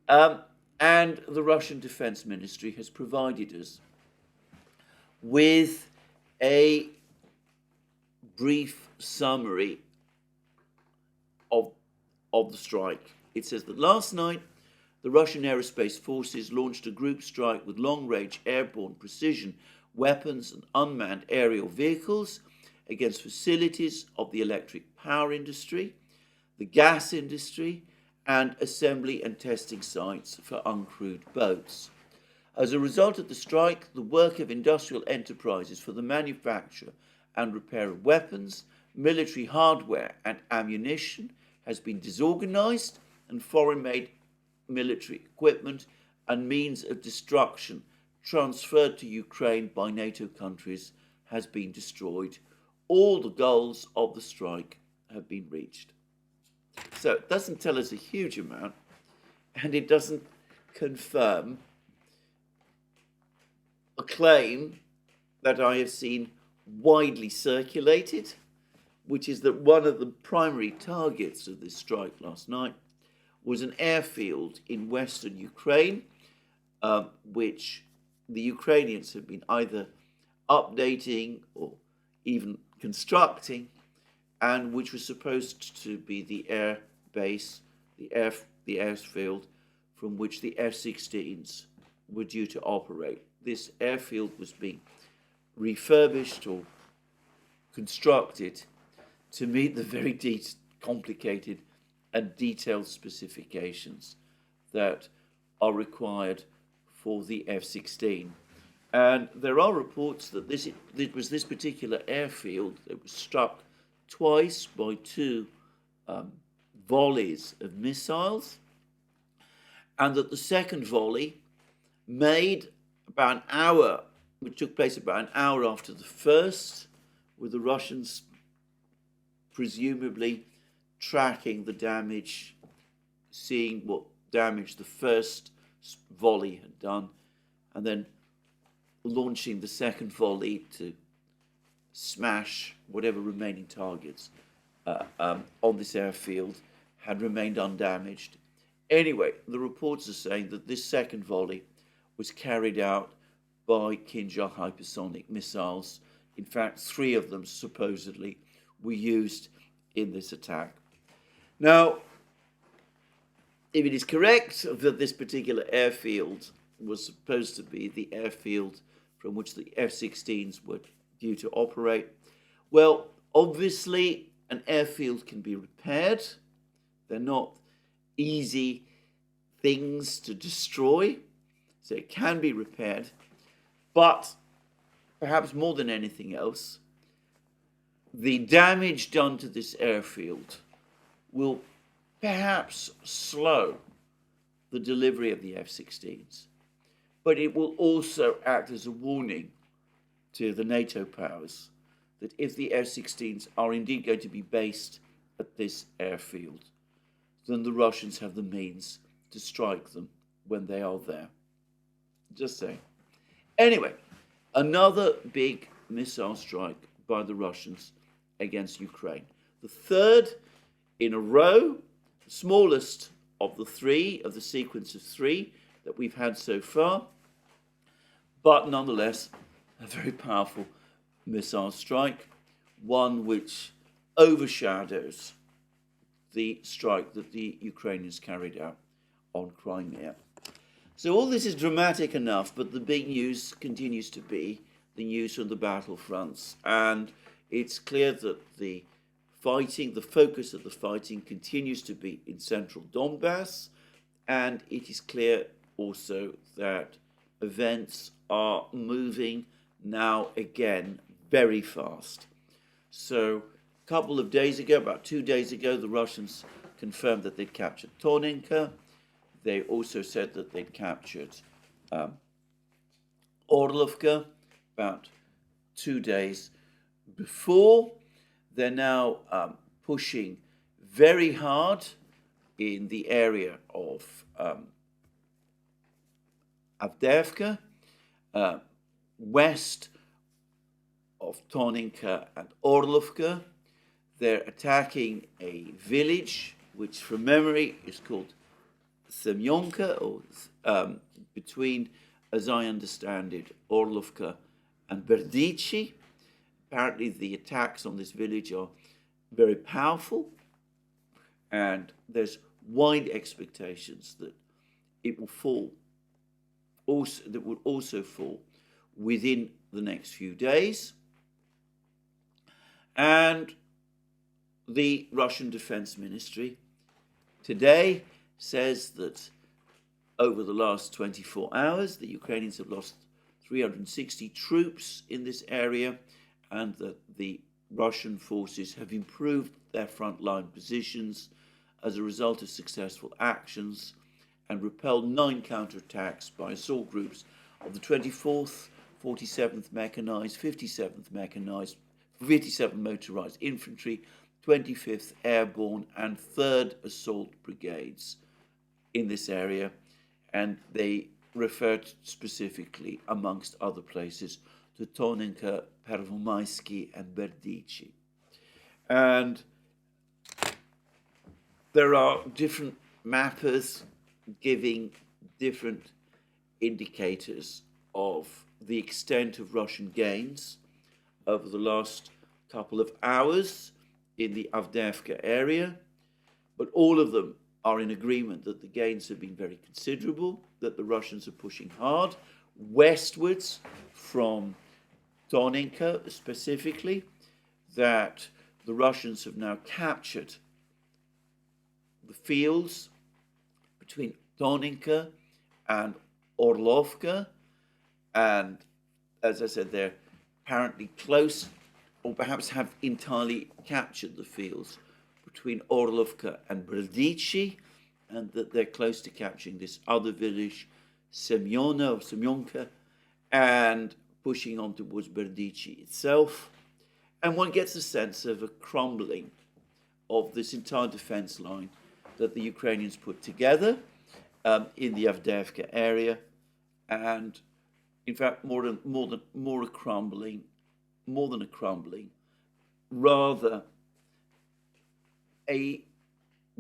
And the Russian Defense Ministry has provided us with a brief summary of the strike. It says that last night, the Russian Aerospace Forces launched a group strike with long-range airborne precision weapons and unmanned aerial vehicles against facilities of the electric power industry, the gas industry, and assembly and testing sites for uncrewed boats. As a result of the strike, the work of industrial enterprises for the manufacture and repair of weapons, military hardware and ammunition has been disorganized, and foreign-made military equipment and means of destruction transferred to Ukraine by NATO countries has been destroyed. All the goals of the strike have been reached. So it doesn't tell us a huge amount, and it doesn't confirm a claim that I have seen widely circulated, which is that one of the primary targets of this strike last night was an airfield in western Ukraine, which the Ukrainians have been either updating or even constructing, and which was supposed to be the air base, the airfield from which the F-16s were due to operate. This airfield was being refurbished or constructed to meet the very complicated and detailed specifications that are required for the F-16. And there are reports that it was this particular airfield that was struck twice by two volleys of missiles, and that the second volley made about an hour, which took place about an hour after the first, with the Russians presumably tracking the damage, seeing what damage the first volley had done, and then launching the second volley to smash whatever remaining targets on this airfield had remained undamaged. Anyway, the reports are saying that this second volley was carried out by Kinjal hypersonic missiles. In fact, 3 of them supposedly were used in this attack. Now, if it is correct that this particular airfield was supposed to be the airfield from which the F-16s were due to operate, well, obviously an airfield can be repaired. They're not easy things to destroy, so it can be repaired. But perhaps more than anything else, the damage done to this airfield will perhaps slow the delivery of the F-16s, but it will also act as a warning to the NATO powers that if the F-16s are indeed going to be based at this airfield, then the Russians have the means to strike them when they are there. Just saying. Anyway, another big missile strike by the Russians against Ukraine. The third in a row, the smallest of the 3, of the sequence of 3 that we've had so far, but nonetheless a very powerful missile strike, one which overshadows the strike that the Ukrainians carried out on Crimea. So all this is dramatic enough, but the big news continues to be the news from the battlefronts, and it's clear that the focus of the fighting continues to be in central Donbass, and it is clear also that events are moving now again very fast. So a couple of days ago, about 2 days ago, the Russians confirmed that they'd captured Tonenka. They also said that they'd captured Orlovka about 2 days before. They're now pushing very hard in the area of Avdiivka, west of Tonenka and Orlovka. They're attacking a village which, from memory, is called Semyonka, or between, as I understand it, Orlovka and Berdichi. Apparently the attacks on this village are very powerful, and there's wide expectations that it will fall, that will also fall within the next few days. And the Russian Defense Ministry today says that over the last 24 hours, the Ukrainians have lost 360 troops in this area, and that the Russian forces have improved their frontline positions as a result of successful actions and repelled 9 counterattacks by assault groups of the 24th, 47th Mechanized, 57th Mechanized, 57th Motorized Infantry, 25th Airborne and 3rd Assault Brigades in this area, and they referred specifically, amongst other places, to Tonenka, Pervomaisky and Berdichi. And there are different mappers giving different indicators of the extent of Russian gains over the last couple of hours in the Avdiivka area, but all of them are in agreement that the gains have been very considerable, that the Russians are pushing hard westwards from Tonenka specifically, that the Russians have now captured the fields between Tonenka and Orlovka, and as I said, they're apparently close, or perhaps have entirely captured the fields between Orlovka and Berdichi, and that they're close to capturing this other village, Semyonka, and pushing on towards Berdichi itself. And one gets a sense of a crumbling of this entire defense line that the Ukrainians put together in the Avdiivka area, and in fact more than a crumbling, rather a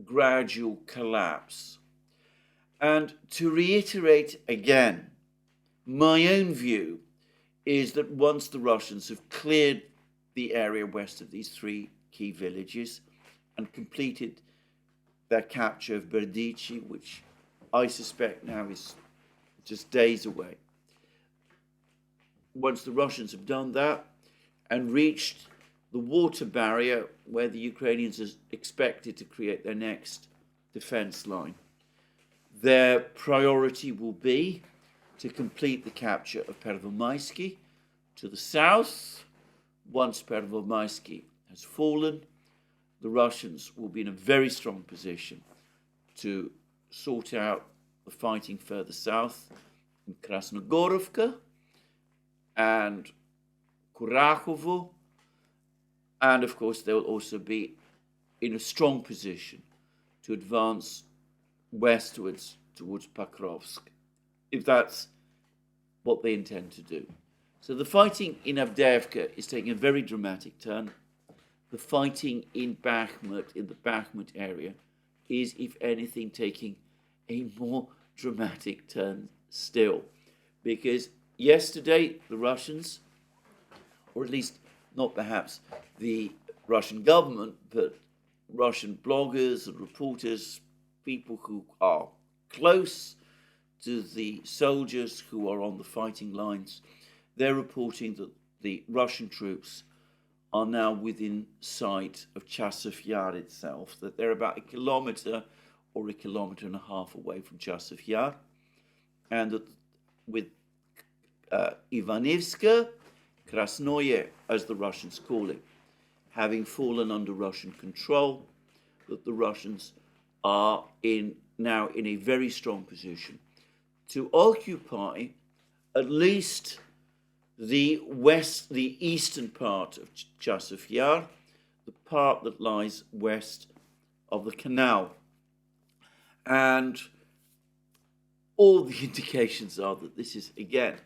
gradual collapse. And to reiterate again, my own view is that once the Russians have cleared the area west of these three key villages and completed their capture of BITCHUTE, which I suspect now is just days away, once the Russians have done that and reached the water barrier where the Ukrainians are expected to create their next defense line, their priority will be to complete the capture of Pervomaisky to the south. Once Pervomaisky has fallen, the Russians will be in a very strong position to sort out the fighting further south in Krasnogorovka and Kurakhovo, and of course they will also be in a strong position to advance westwards towards Pokrovsk, if that's what they intend to do. So the fighting in Avdiivka is taking a very dramatic turn. The fighting in Bakhmut, in the Bakhmut area, is, if anything, taking a more dramatic turn still. Because yesterday, the Russians, or at least not perhaps the Russian government, but Russian bloggers and reporters, people who are close to the soldiers who are on the fighting lines, they're reporting that the Russian troops are now within sight of Chasov Yar itself, that they're about 1 kilometer or 1.5 kilometers away from Chasov Yar, and that with Ivanivska, Krasnoye, as the Russians call it, having fallen under Russian control, that the Russians are now in a very strong position to occupy at least the eastern part of Chasov Yar, the part that lies west of the canal. And all the indications are that this is, again,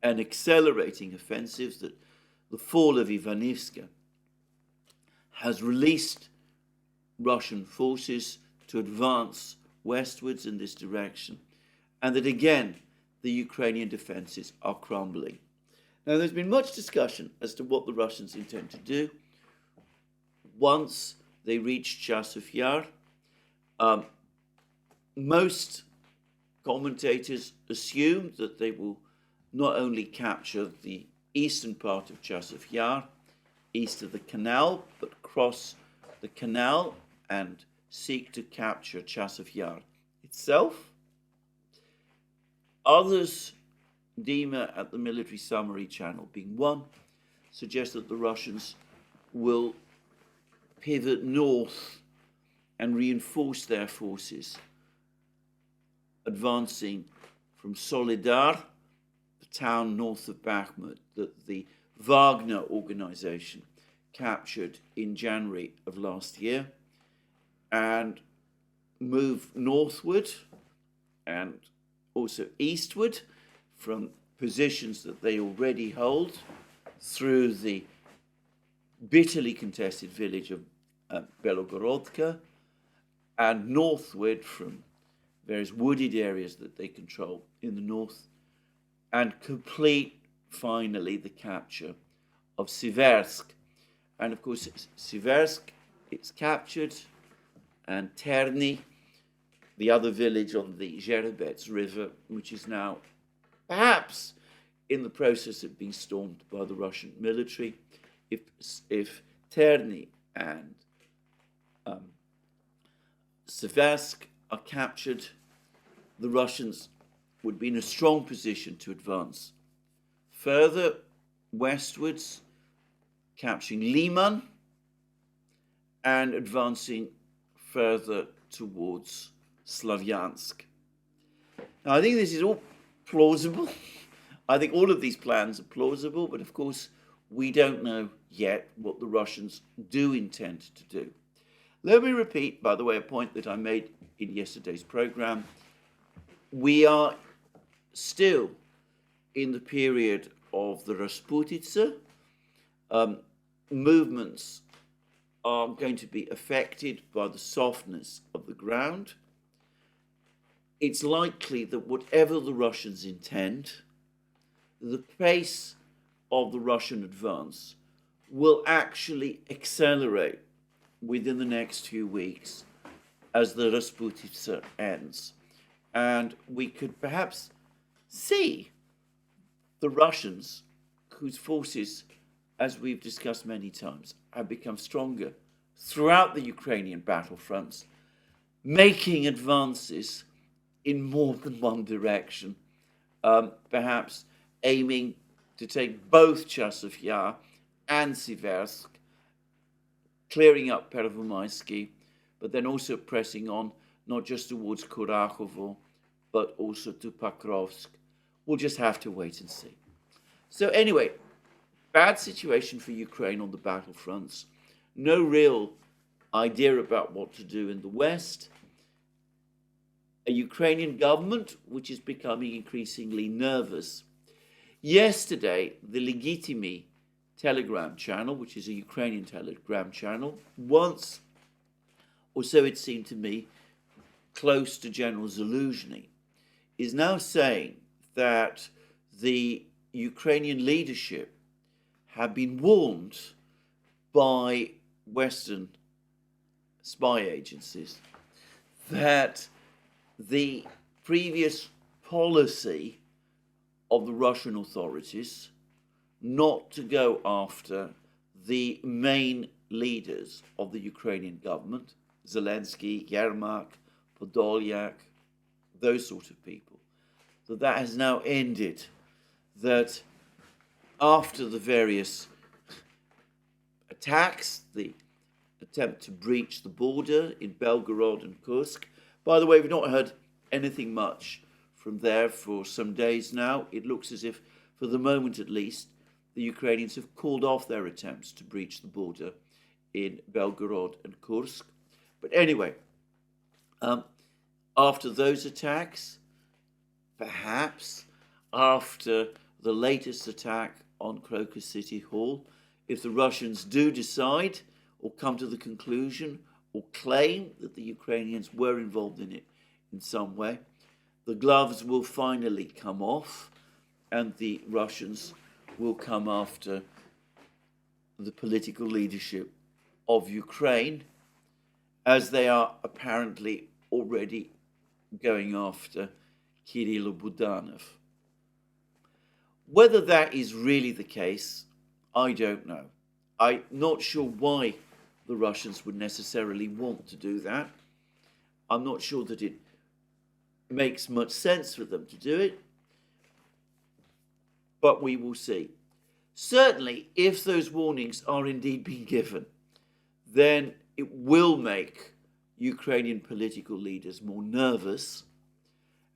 an accelerating offensive, that the fall of Ivanivska has released Russian forces to advance westwards in this direction, and that, again, the Ukrainian defenses are crumbling. Now, there's been much discussion as to what the Russians intend to do once they reach Chasov Yar. Most commentators assume that they will not only capture the eastern part of Chasov Yar, east of the canal, but cross the canal and seek to capture Chasov Yar itself. Others, Dima at the Military Summary channel being one, suggest that the Russians will pivot north and reinforce their forces, advancing from Solidar, the town north of Bakhmut, that the Wagner organization captured in January of last year, and move northward and also eastward from positions that they already hold through the bitterly contested village of Belogorodka, and northward from various wooded areas that they control in the north, and complete finally the capture of Siversk. And of course, Siversk, it's captured, and Terny, the other village on the Zherebets River, which is now perhaps in the process of being stormed by the Russian military. If Terny and Siversk are captured, the Russians would be in a strong position to advance further westwards, capturing Liman and advancing further towards Slavyansk. Now, I think this is all plausible. I think all of these plans are plausible, but of course, we don't know yet what the Russians do intend to do. Let me repeat, by the way, a point that I made in yesterday's program. We are still in the period of the Rasputitsa. Movements are going to be affected by the softness of the ground. It's likely that whatever the Russians intend, the pace of the Russian advance will actually accelerate within the next few weeks as the Rasputitsa ends. And we could perhaps see the Russians, whose forces, as we've discussed many times, have become stronger throughout the Ukrainian battlefronts, making advances in more than one direction, perhaps aiming to take both Chasov Yar and Siversk, clearing up Pervomaisky, but then also pressing on not just towards Kurachovo, but also to Pokrovsk. We'll just have to wait and see. So anyway, bad situation for Ukraine on the battlefronts. No real idea about what to do in the West. A Ukrainian government which is becoming increasingly nervous. Yesterday, the Legitimi Telegram channel, which is a Ukrainian Telegram channel, once, or so it seemed to me, close to General Zaluzhny, is now saying that the Ukrainian leadership have been warned by Western spy agencies that the previous policy of the Russian authorities not to go after the main leaders of the Ukrainian government, Zelensky, Yermak, Podolyak, those sort of people, that has now ended, that after the various attacks, the attempt to breach the border in Belgorod and Kursk. By the way, we've not heard anything much from there for some days now. It looks as if, for the moment at least, the Ukrainians have called off their attempts to breach the border in Belgorod and Kursk. But anyway, after those attacks, perhaps after the latest attack on Crocus City Hall, if the Russians do decide or come to the conclusion or claim that the Ukrainians were involved in it in some way, the gloves will finally come off and the Russians will come after the political leadership of Ukraine, as they are apparently already going after Kirill Budanov. Whether that is really the case, I don't know. I'm not sure why the Russians would necessarily want to do that. I'm not sure that it makes much sense for them to do it, but we will see. Certainly, if those warnings are indeed being given, then it will make Ukrainian political leaders more nervous,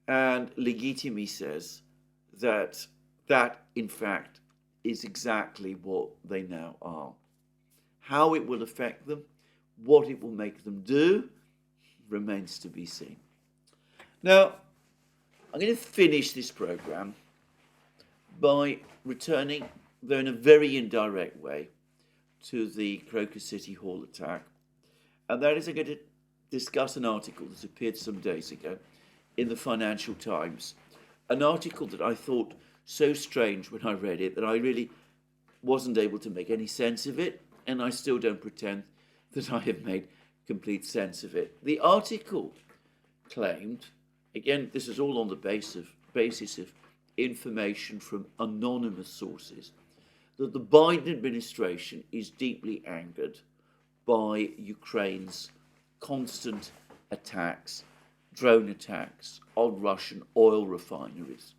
and Legitimi says that in fact, is exactly what they now are. How it will affect them, what it will make them do, remains to be seen. Now, I'm going to finish this program by returning, though in a very indirect way, to the Crocus City Hall attack. And that is, I'm going to discuss an article that appeared some days ago in the Financial Times. An article that I thought so strange when I read it that I really wasn't able to make any sense of it, and I still don't pretend that I have made complete sense of it. The article claimed, again, this is all on the basis of information from anonymous sources, that the Biden administration is deeply angered by Ukraine's constant attacks, drone attacks on Russian oil refineries.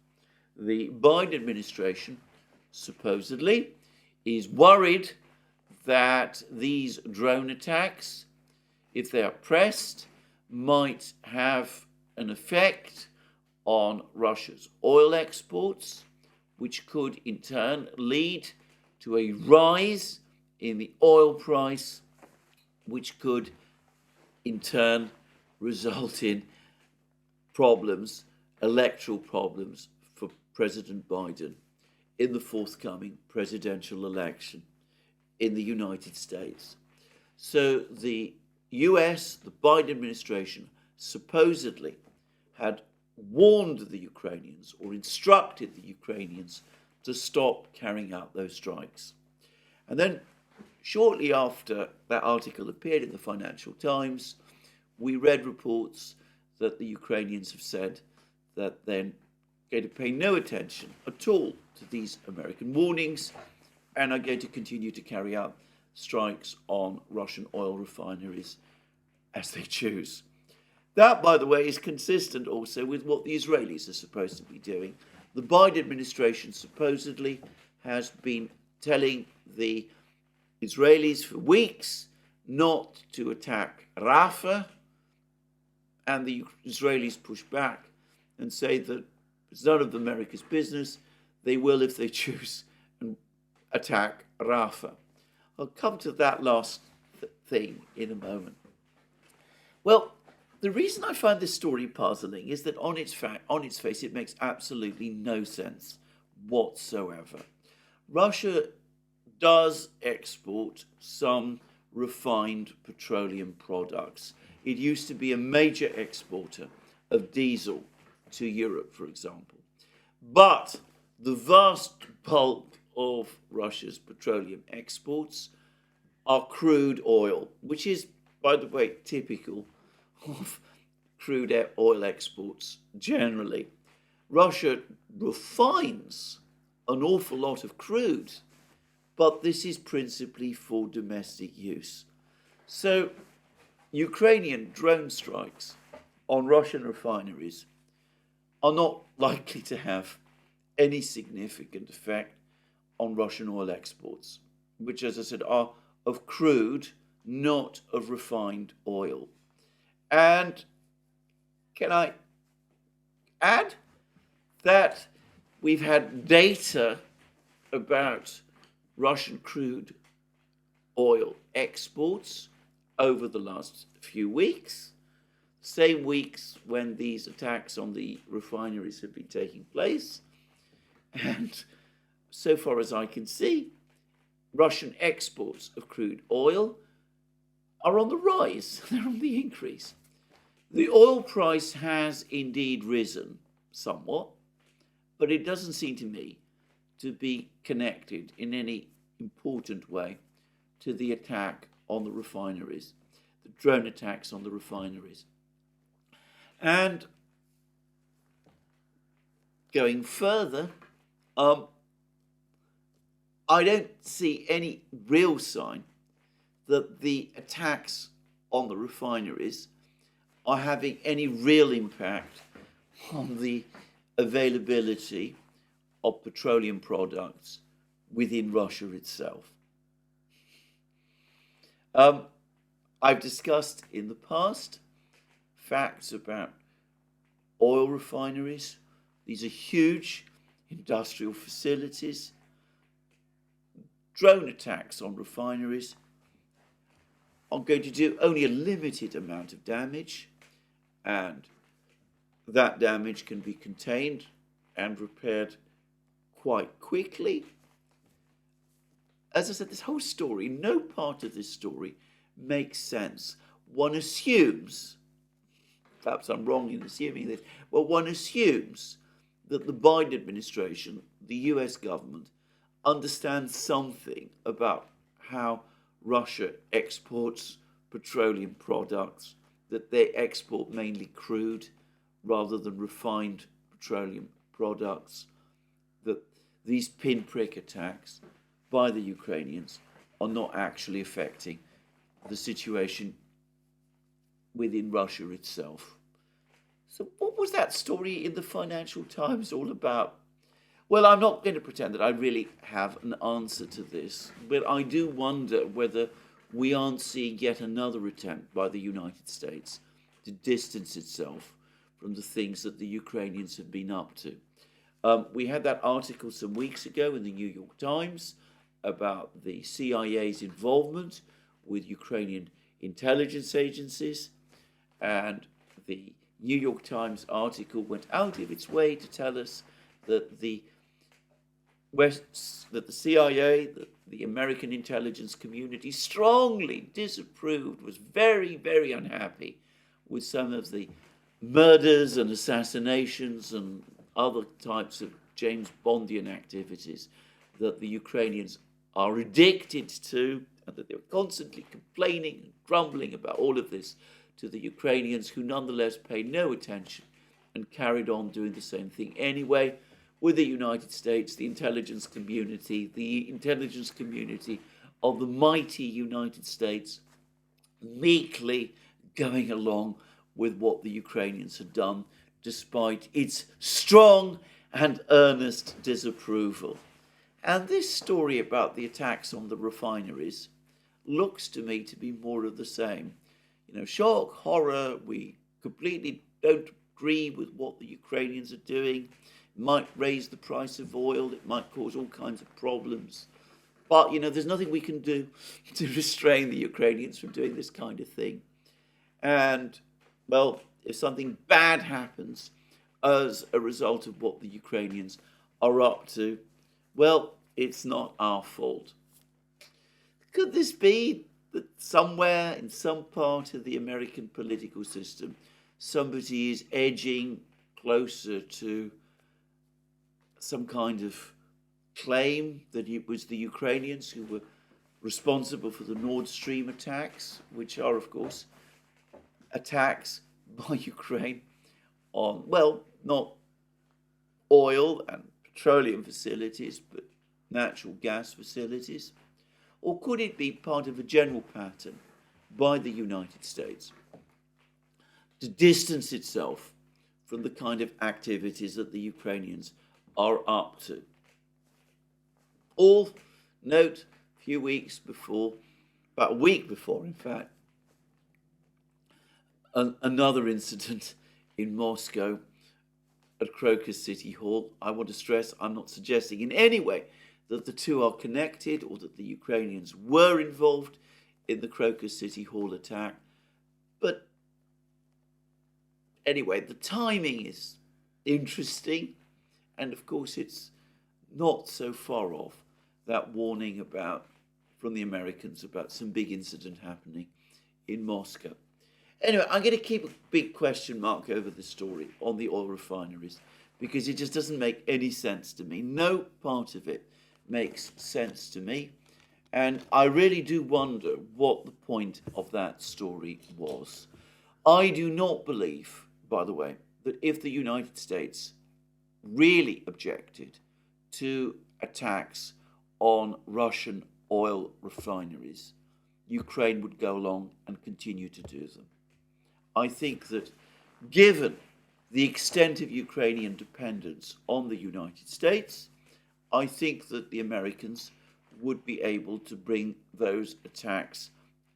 The Biden administration supposedly is worried that these drone attacks, if they are pressed, might have an effect on Russia's oil exports, which could in turn lead to a rise in the oil price, which could in turn result in problems, electoral problems for President Biden in the forthcoming presidential election in the United States. So the US, the Biden administration, supposedly had warned the Ukrainians or instructed the Ukrainians to stop carrying out those strikes. And then shortly after that article appeared in the Financial Times, we read reports that the Ukrainians have said that they're going to pay no attention at all to these American warnings and are going to continue to carry out strikes on Russian oil refineries as they choose. That, by the way, is consistent also with what the Israelis are supposed to be doing. The Biden administration supposedly has been telling the Israelis for weeks not to attack Rafah, and the Israelis push back and say that it's none of America's business. They will, if they choose, attack Rafah. I'll come to that last thing in a moment. Well, the reason I find this story puzzling is that on its face, it makes absolutely no sense whatsoever. Russia does export some refined petroleum products. It used to be a major exporter of diesel to Europe, for example. But the vast bulk of Russia's petroleum exports are crude oil, which is, by the way, typical of crude oil exports generally. Russia refines an awful lot of crude, but this is principally for domestic use. So Ukrainian drone strikes on Russian refineries are not likely to have any significant effect on Russian oil exports, which, as I said, are of crude, not of refined oil. And can I add that we've had data about Russian crude oil exports over the last few weeks, same weeks when these attacks on the refineries have been taking place. And so far as I can see, Russian exports of crude oil are on the rise. They're on the increase. The oil price has indeed risen somewhat, but it doesn't seem to me to be connected in any important way to the attack on the refineries, the drone attacks on the refineries. And going further, I don't see any real sign that the attacks on the refineries are having any real impact on the availability of petroleum products within Russia itself. I've discussed in the past facts about oil refineries. These are huge industrial facilities. Drone attacks on refineries are going to do only a limited amount of damage, and that damage can be contained and repaired quite quickly. As I said, this whole story, no part of this story makes sense. One assumes, perhaps I'm wrong in assuming this, but one assumes that the Biden administration, the US government, understands something about how Russia exports petroleum products, that they export mainly crude rather than refined petroleum products, that these pinprick attacks by the Ukrainians are not actually affecting the situation within Russia itself. So what was that story in the Financial Times all about? Well, I'm not going to pretend that I really have an answer to this, but I do wonder whether we aren't seeing yet another attempt by the United States to distance itself from the things that the Ukrainians have been up to. We had that article some weeks ago in the New York Times about the CIA's involvement with Ukrainian intelligence agencies, and the New York Times article went out of its way to tell us that the that the CIA, the American intelligence community, strongly disapproved, was very, very unhappy with some of the murders and assassinations and other types of James Bondian activities that the Ukrainians are addicted to, and that they were constantly complaining and grumbling about all of this to the Ukrainians, who nonetheless paid no attention and carried on doing the same thing anyway, with the United States, the intelligence community of the mighty United States, meekly going along with what the Ukrainians had done, despite its strong and earnest disapproval. And this story about the attacks on the refineries looks to me to be more of the same. You know, shock, horror, we completely don't agree with what the Ukrainians are doing. It might raise the price of oil, it might cause all kinds of problems. But, you know, there's nothing we can do to restrain the Ukrainians from doing this kind of thing. And, well, if something bad happens as a result of what the Ukrainians are up to, well, it's not our fault. Could this be that somewhere in some part of the American political system, somebody is edging closer to some kind of claim that it was the Ukrainians who were responsible for the Nord Stream attacks, which are, of course, attacks by Ukraine on, well, not oil and petroleum facilities, but natural gas facilities? Or could it be part of a general pattern by the United States to distance itself from the kind of activities that the Ukrainians are up to? Or, note, a few weeks before, about a week before, in fact, another incident in Moscow at Crocus City Hall. I want to stress, I'm not suggesting in any way that the two are connected or that the Ukrainians were involved in the Crocus City Hall attack. But anyway, the timing is interesting, and of course it's not so far off that warning from the Americans about some big incident happening in Moscow. Anyway, I'm going to keep a big question mark over the story on the oil refineries, because it just doesn't make any sense to me. No part of it makes sense to me. And I really do wonder what the point of that story was. I do not believe, by the way, that if the United States really objected to attacks on Russian oil refineries, Ukraine would go along and continue to do them. I think that given the extent of Ukrainian dependence on the United States, I think that the Americans would be able to bring those attacks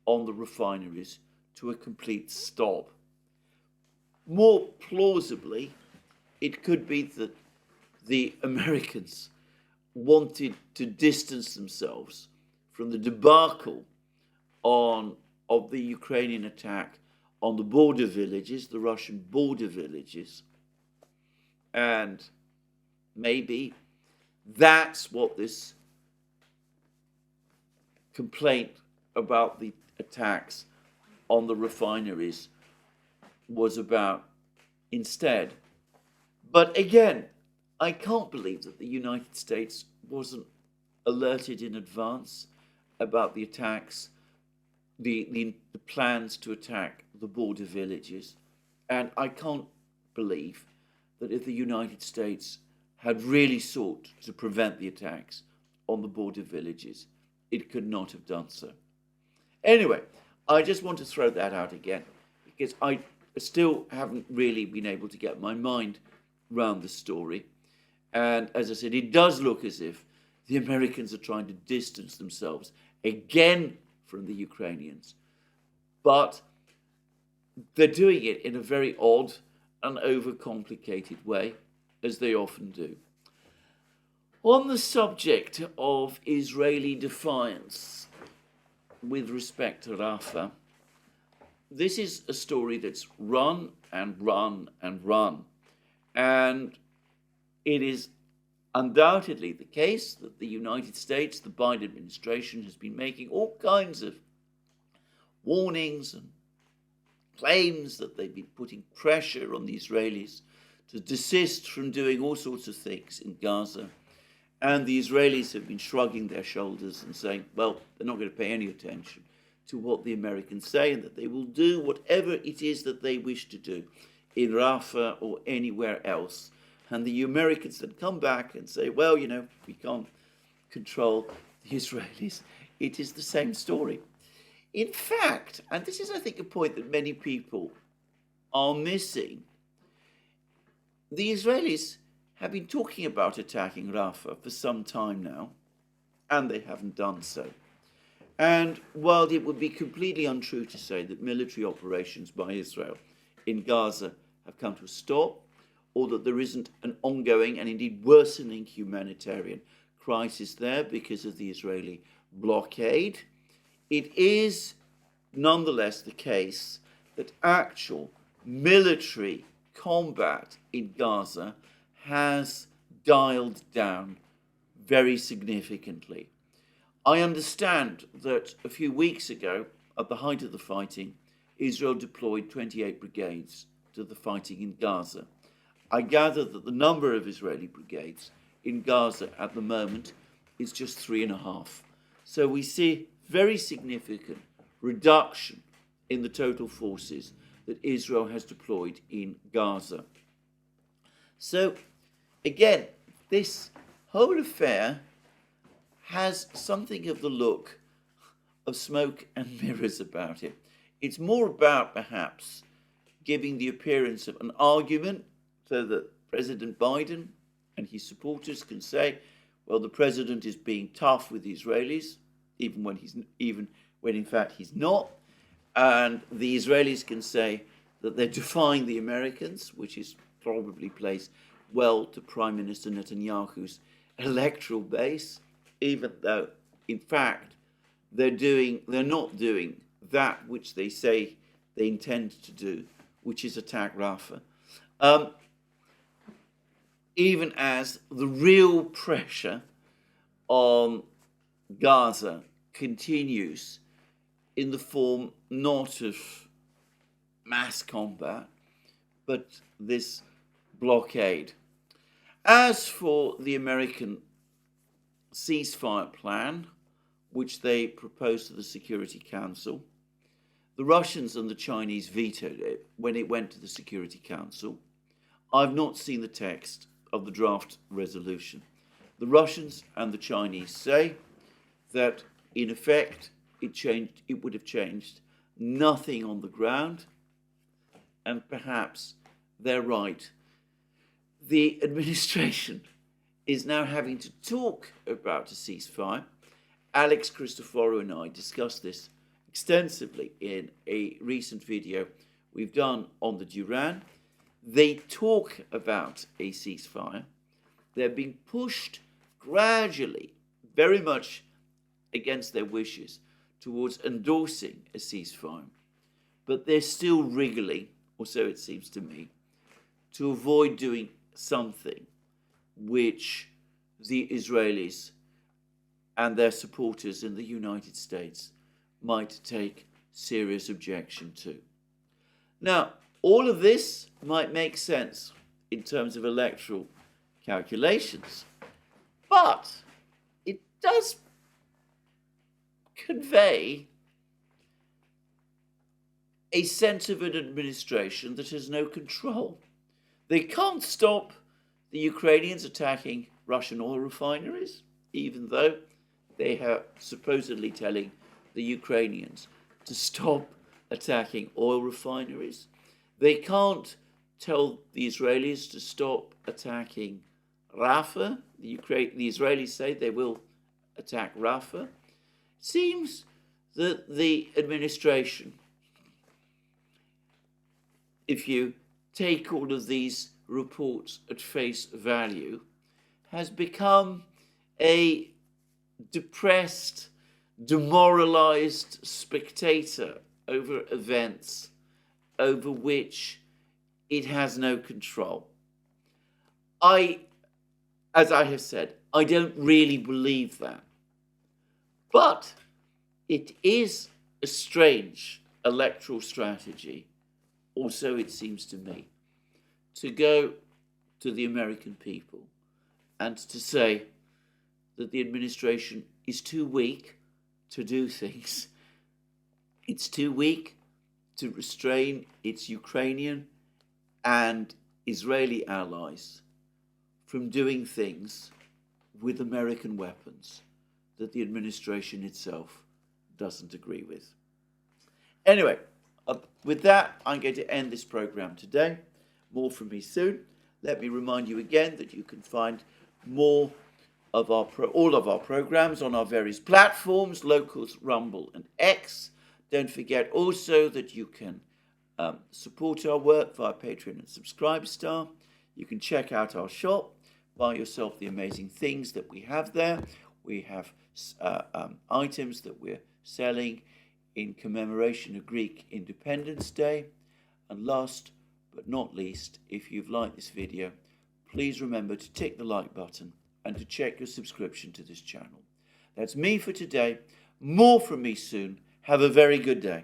on the refineries to a complete stop. More plausibly, it could be that the Americans wanted to distance themselves from the debacle of the Ukrainian attack on the border villages, the Russian border villages. And maybe that's what this complaint about the attacks on the refineries was about instead. But again, I can't believe that the United States wasn't alerted in advance about the attacks, the plans to attack the border villages. And I can't believe that if the United States had really sought to prevent the attacks on the border villages, it could not have done so. Anyway, I just want to throw that out again, because I still haven't really been able to get my mind around the story. And as I said, it does look as if the Americans are trying to distance themselves again from the Ukrainians. But they're doing it in a very odd and overcomplicated way, as they often do. On the subject of Israeli defiance with respect to Rafah, this is a story that's run and run and run. And it is undoubtedly the case that the United States, the Biden administration, has been making all kinds of warnings and claims that they've been putting pressure on the Israelis to desist from doing all sorts of things in Gaza. And the Israelis have been shrugging their shoulders and saying, well, they're not going to pay any attention to what the Americans say, and that they will do whatever it is that they wish to do in Rafah or anywhere else. And the Americans then come back and say, well, you know, we can't control the Israelis. It is the same story. In fact, and this is, I think, a point that many people are missing, the Israelis have been talking about attacking Rafah for some time now, and they haven't done so. And while it would be completely untrue to say that military operations by Israel in Gaza have come to a stop, or that there isn't an ongoing and indeed worsening humanitarian crisis there because of the Israeli blockade, it is nonetheless the case that actual military combat in Gaza has dialed down very significantly. I understand that a few weeks ago, at the height of the fighting, Israel deployed 28 brigades to the fighting in Gaza. I gather that the number of Israeli brigades in Gaza at the moment is just 3.5. So we see very significant reduction in the total forces that Israel has deployed in Gaza. So again, this whole affair has something of the look of smoke and mirrors about it. It's more about perhaps giving the appearance of an argument so that President Biden and his supporters can say, well, the president is being tough with the Israelis, even when in fact he's not. And the Israelis can say that they're defying the Americans, which is probably plays well to Prime Minister Netanyahu's electoral base, even though, in fact, they're not doing that which they say they intend to do, which is attack Rafah. Even as the real pressure on Gaza continues in the form not of mass combat, but this blockade. As for the American ceasefire plan, which they proposed to the Security Council, the Russians and the Chinese vetoed it when it went to the Security Council. I've not seen the text of the draft resolution. The Russians and the Chinese say that, in effect, it would have changed nothing on the ground, and perhaps they're right. The administration is now having to talk about a ceasefire. Alex Christoforou and I discussed this extensively in a recent video we've done on the Duran. They talk about a ceasefire. They're being pushed gradually, very much against their wishes, towards endorsing a ceasefire. But they're still wriggling, or so it seems to me, to avoid doing something which the Israelis and their supporters in the United States might take serious objection to. Now, all of this might make sense in terms of electoral calculations, but it does convey a sense of an administration that has no control. They can't stop the Ukrainians attacking Russian oil refineries, even though they are supposedly telling the Ukrainians to stop attacking oil refineries. They can't tell the Israelis to stop attacking Rafah. The Israelis say they will attack Rafah. It seems that the administration, if you take all of these reports at face value, has become a depressed, demoralized spectator over events over which it has no control. I as I have said, I don't really believe that. But it is a strange electoral strategy, also it seems to me, to go to the American people and to say that the administration is too weak to do things. It's too weak to restrain its Ukrainian and Israeli allies from doing things with American weapons that the administration itself doesn't agree with. Anyway, with that, I'm going to end this program today. More from me soon. Let me remind you again that you can find more of all of our programs on our various platforms, Locals, Rumble, and X. Don't forget also that you can support our work via Patreon and Subscribestar. You can check out our shop, buy yourself the amazing things that we have there. We have items that we're selling in commemoration of Greek Independence Day. And last but not least, if you've liked this video, please remember to tick the like button and to check your subscription to this channel. That's me for today. More from me soon. Have a very good day.